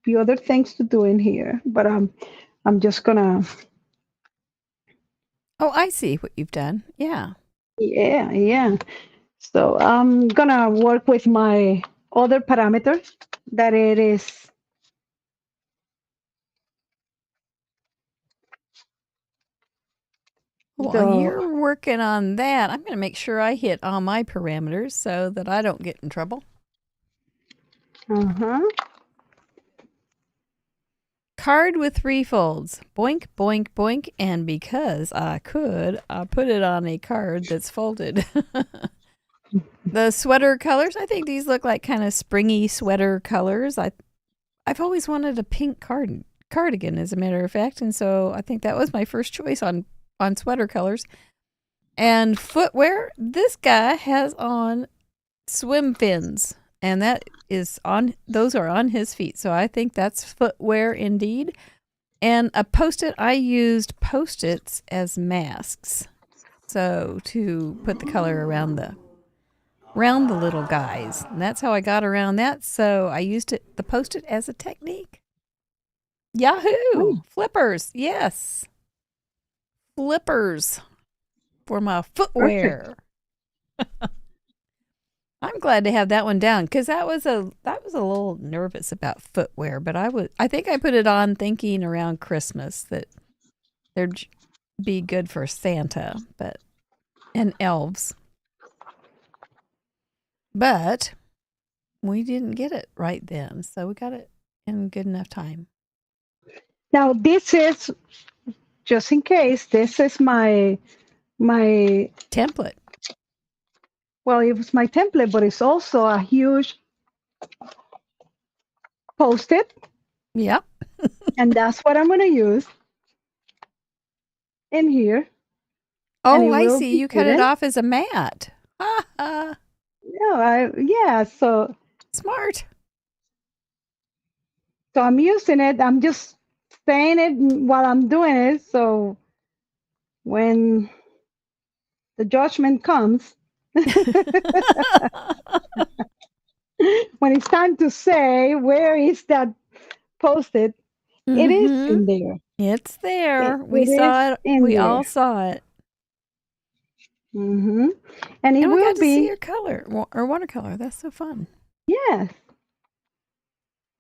few other things to do in here, but I'm just gonna, Oh, I see what you've done. Yeah. yeah. So I'm gonna work with my other parameters that it is While the you're working on that, I'm going to make sure I hit all my parameters so that I don't get in trouble. uh-huh. Card with 3 folds. Boink, boink, boink. And because I could, I put it on a card that's folded. The sweater colors, I think these look like kind of springy sweater colors. I've always wanted a pink cardigan, as a matter of fact, and so I think that was my first choice on sweater colors. And footwear, this guy has on swim fins, and those are on his feet. So I think that's footwear indeed. And a Post-it, I used Post-its as masks. So to put the color around the little guys. And that's how I got around that. So I used the Post-it as a technique. Yahoo! Flippers. Yes. Flippers for my Perfect. footwear. I'm glad to have that one down because I was a little nervous about footwear, but I think I put it on thinking around Christmas that there'd be good for Santa, and elves. But we didn't get it right then, so we got it in good enough time. Now this is, just in case, this is my Template. well, it was my template, but it's also a huge Post-it, Yep. and that's what I'm gonna use in here. And Oh, it I will see. be You cut it hidden. off as a mat. Ha ha. Yeah, so Smart. I'm using it. I'm just saying it while I'm doing it. So when the judgment comes, when it's time to say where is that Post-it, it is Mm-hmm. in there. It's there. We It is saw it. in We there. all saw it. Hmm. And it And we will got to see be, your color or watercolor. That's so fun. yes,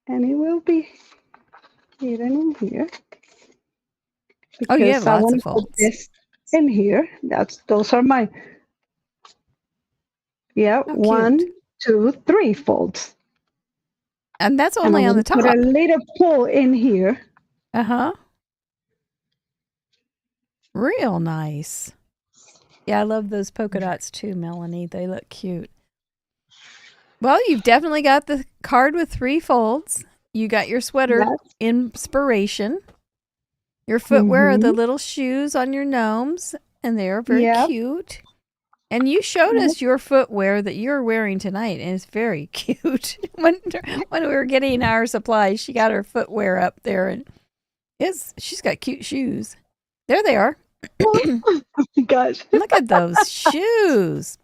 and it will be hidden in here Oh, you have because I lots want of to put folds. this in here. Those are my, yeah, How one, cute. 2, 3 folds. And that's And I'm only on going the to put a top. little pull in here. Uh-huh. Real nice. Yeah, I love those polka dots too, Melanie. They look cute. Well, you've definitely got the card with 3 folds. You got your sweater That's, inspiration. Your footwear are the mm-hmm. little shoes on your gnomes, and they are very Yep. cute. And you showed us your footwear that you're wearing tonight, and it's very cute. when we were getting our supplies, she got her footwear up there, and she's got cute shoes. There they are. Oh my gosh. Look at those shoes.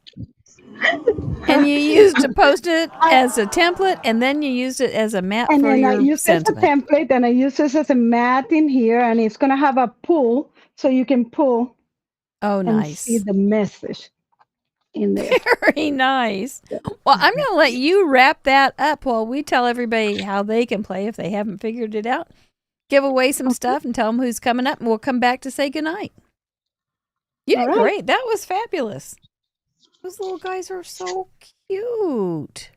And you used to post it as a template, and then you used it as a mat And for then I your use this as a sentiment. template, and I use this as a mat in here, and it's going to have a pull, so you can pull Oh, and nice. see the message in there. Very nice. Well, I'm going to let you wrap that up while we tell everybody how they can play if they haven't figured it out. Give away some stuff and tell them who's coming up, and we'll come back to say goodnight. You did great. That was fabulous. Those little guys are so cute.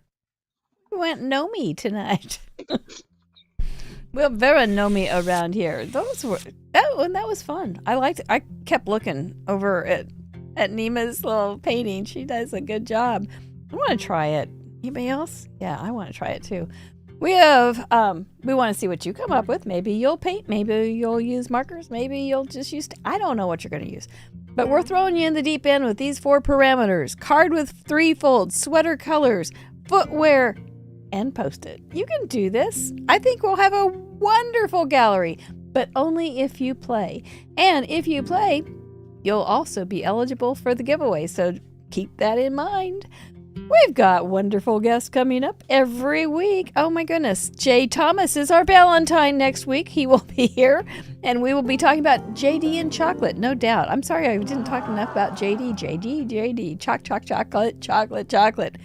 We went Nomi tonight. We're very Nomi around here. That was fun. I liked it. I kept looking over at Nema's little painting. She does a good job. I want to try it. Anybody else? Yeah, I want to try it too. We want to see what you come up with. Maybe you'll paint. Maybe you'll use markers. Maybe you'll just use, I don't know what you're going to use. But we're throwing you in the deep end with these 4 parameters: card with 3 folds, sweater colors, footwear, and Post-it. You can do this. I think we'll have a wonderful gallery, but only if you play. And if you play, you'll also be eligible for the giveaway. So keep that in mind. We've got wonderful guests coming up every week. Oh my goodness. Jay Thomas is our Valentine next week. He will be here, and we will be talking about JD and chocolate, no doubt. I'm sorry I didn't talk enough about JD. Chocolate.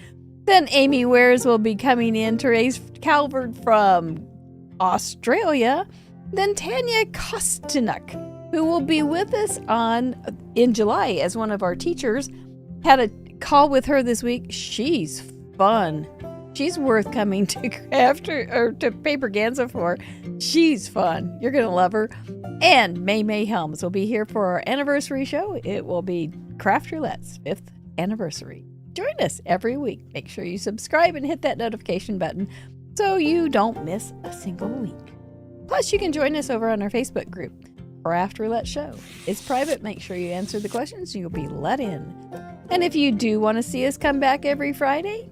Then Amy Wares will be coming in. Therese Calvert from Australia. Then Tanya Kostinuk, who will be with us in July as one of our teachers. Had a call with her this week. She's fun. She's worth coming to craft or to Paper Ganza for. She's fun. You're going to love her. And May Helms will be here for our anniversary show. It will be Craft Roulette's 5th anniversary. Join us every week. Make sure you subscribe and hit that notification button so you don't miss a single week. Plus, you can join us over on our Facebook group, Craft Roulette Show. It's private. Make sure you answer the questions. You'll be let in. And if you do want to see us come back every Friday,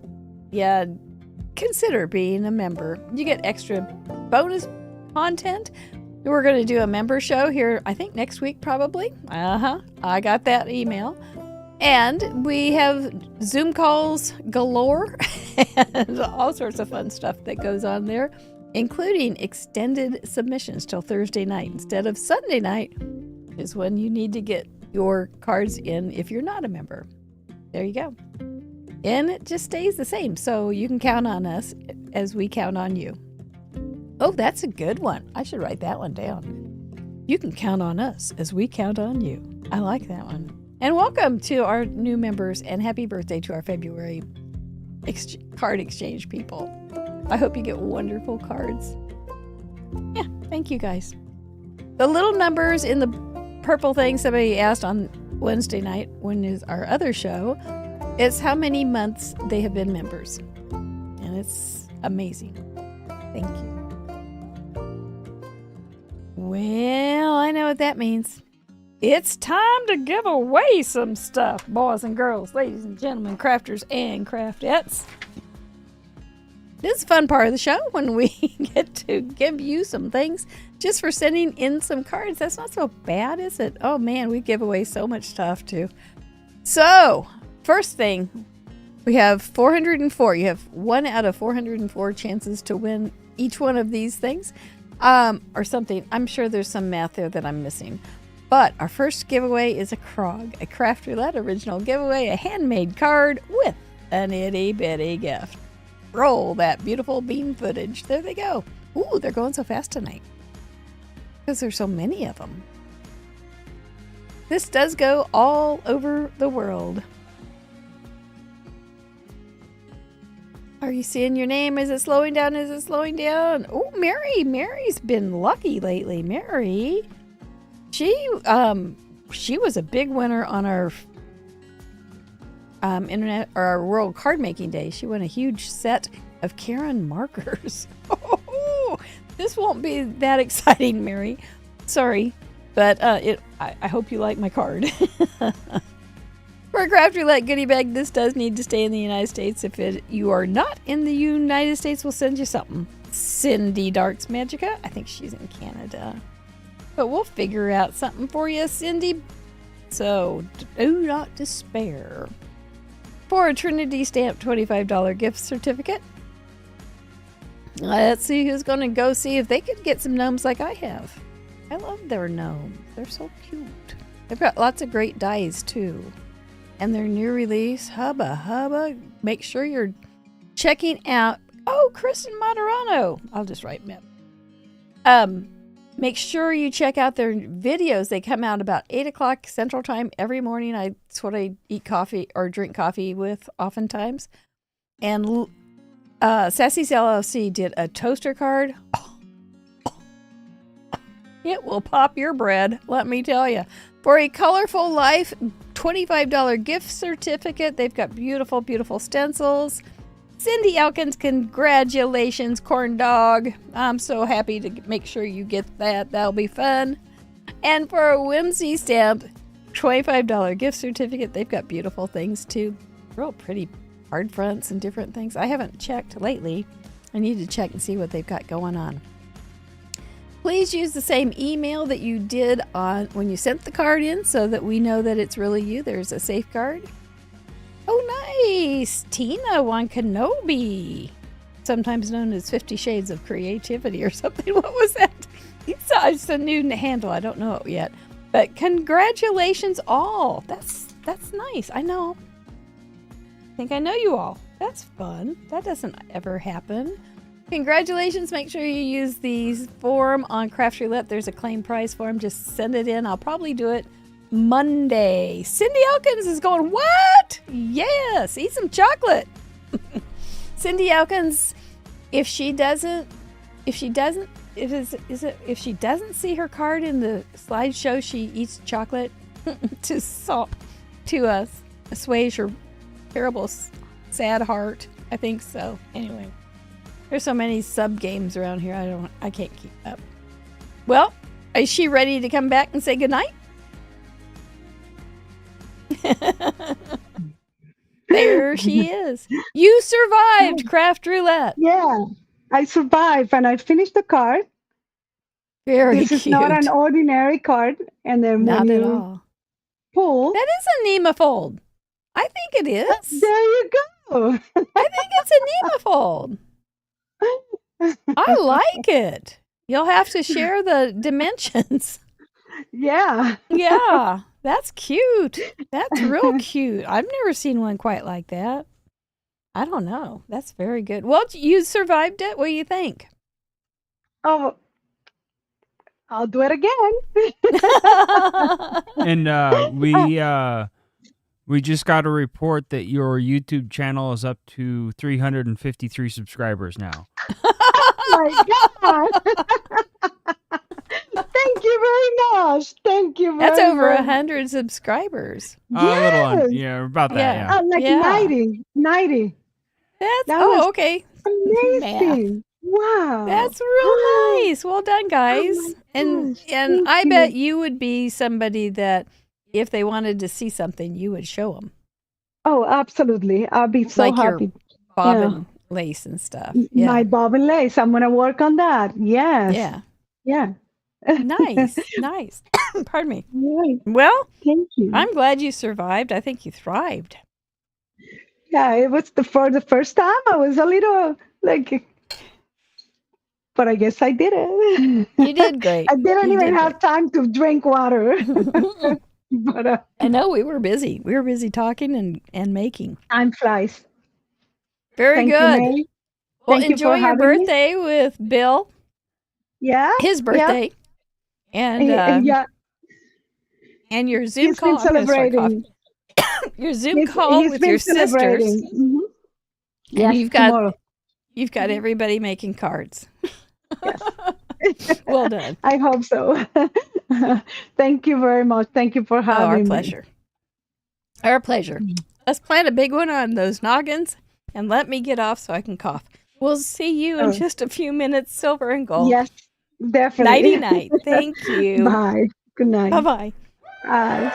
consider being a member. You get extra bonus content. We're going to do a member show here, I think next week probably. I got that email. And we have Zoom calls galore and all sorts of fun stuff that goes on there, including extended submissions till Thursday night instead of Sunday night, is when you need to get your cards in if you're not a member. There you go. And it just stays the same, so you can count on us as we count on you. Oh, that's a good one. I should write that one down. You can count on us as we count on you. I like that one. And welcome to our new members, and happy birthday to our February card exchange people. I hope you get wonderful cards. Yeah, thank you guys. The little numbers in the purple thing somebody asked on Wednesday night, when is our other show, it's how many months they have been members. And it's amazing. Thank you. Well, I know what that means. It's time to give away some stuff, boys and girls, ladies and gentlemen, crafters and craftettes. This is a fun part of the show when we get to give you some things just for sending in some cards. That's not so bad, is it? Oh man, we give away so much stuff too. So, first thing, we have 404. You have 1 out of 404 chances to win each one of these things. Or something. I'm sure there's some math there that I'm missing. But our first giveaway is a Krog, a Craft Roulette original giveaway, a handmade card with an itty bitty gift. Roll that beautiful bean footage. There they go. Ooh, they're going so fast tonight because there's so many of them. This does go all over the world. Are you seeing your name? Is it slowing down? Is it slowing down? Oh, Mary. Mary's been lucky lately. Mary, she was a big winner on our internet or our World Card Making Day. She won a huge set of Karen markers. Oh, this won't be that exciting, Mary. Sorry, but I hope you like my card. Of For a Craft Roulette goodie bag, this does need to stay in the United States. If you are not in the United States, we'll send you something. Cindy Darks Magica. I think she's in Canada. But we'll figure out something for you, Cindy. So do not despair. For a Trinity Stamp $25 gift certificate, let's see who's going to go see if they could get some gnomes like I have. I love their gnomes. They're so cute. They've got lots of great dies, too. And their new release, Hubba Hubba. Make sure you're checking out... Oh, Kristen Moderano. I'll just write Mip. Make sure you check out their videos. They come out about 8 o'clock Central Time every morning. That's what I eat coffee or drink coffee with oftentimes. And Sassy's LLC did a toaster card. It will pop your bread, let me tell you. For a Colorful Life $25 gift certificate, they've got beautiful, beautiful stencils. Cindy Elkins, congratulations, corn dog. I'm so happy to make sure you get that. That'll be fun. And for a Whimsy Stamp $25 gift certificate, they've got beautiful things too. Real pretty card fronts and different things. I haven't checked lately. I need to check and see what they've got going on. Please use the same email that you did on when you sent the card in so that we know that it's really you. There's a safeguard. Oh, nice. Tina Wankanobi, sometimes known as 50 Shades of Creativity or something. What was that? It's a new handle. I don't know it yet. But congratulations all. That's nice. I know. I think I know you all. That's fun. That doesn't ever happen. Congratulations. Make sure you use the form on Craft Roulette. There's a claim price form. Just send it in. I'll probably do it Monday. Cindy Elkins is going, what? Yes, eat some chocolate. Cindy Elkins, if she doesn't see her card in the slideshow, she eats chocolate to assuage her terrible, sad heart. I think so. Anyway, there's so many sub games around here. I can't keep up. Well, is she ready to come back and say goodnight? There she is. You survived Craft Roulette. Yeah, I survived and I finished the card. Very This cute. is not an ordinary card. And then Not when at you all. pull, That is a Nema fold. I think it is. there you go. I think it's a Nema fold. I like it. You'll have to share the dimensions. Yeah. Yeah, that's cute. That's real cute. I've never seen one quite like that. I don't know. That's very good. Well, you survived it. What do you think? Oh, I'll do it again. And we just got a report that your YouTube channel is up to 353 subscribers now. Oh my God. Thank you very much. Thank you very much. That's over 100 subscribers. A little on, Yes. yeah, about that, Yeah. yeah. Like Yeah. 90. That's That was okay. Amazing. Wow. That's real nice. Well done, guys. my and gosh, and thank I you. bet you would be somebody that if they wanted to see something, you would show them. Oh, absolutely. I'll be so Like your happy. Bobbin lace and stuff. Yeah. My bob and lace. I'm going to work on that. Yes. Yeah. Yeah. Nice. Nice. Pardon me. Right. Well, Thank you. I'm glad you survived. I think you thrived. Yeah, it was for the first time. I was a little like, but I guess I did it. You did great. I didn't You even did have time to drink water. But I know we were busy. We were busy talking and making. time flies. Very Thank good. you, May. Well, Thank you enjoy for your having me. birthday with Bill. Yeah. His birthday. And Yeah. and your Zoom He's call. been I'm gonna start celebrating. coughing. Your Zoom call He's with been your sisters. celebrating. Mhm. Yes, you've got tomorrow. You've got everybody making cards. Yes. Well done. I hope so. Thank you very much. Thank you for Oh, having our me. pleasure. Our pleasure. Let's plant a big one on those noggins and let me get off so I can cough. We'll see you in Oh. just a few minutes, silver and gold. Yes, definitely. Nighty night. Thank you. Bye. Good night. Bye-bye. Bye.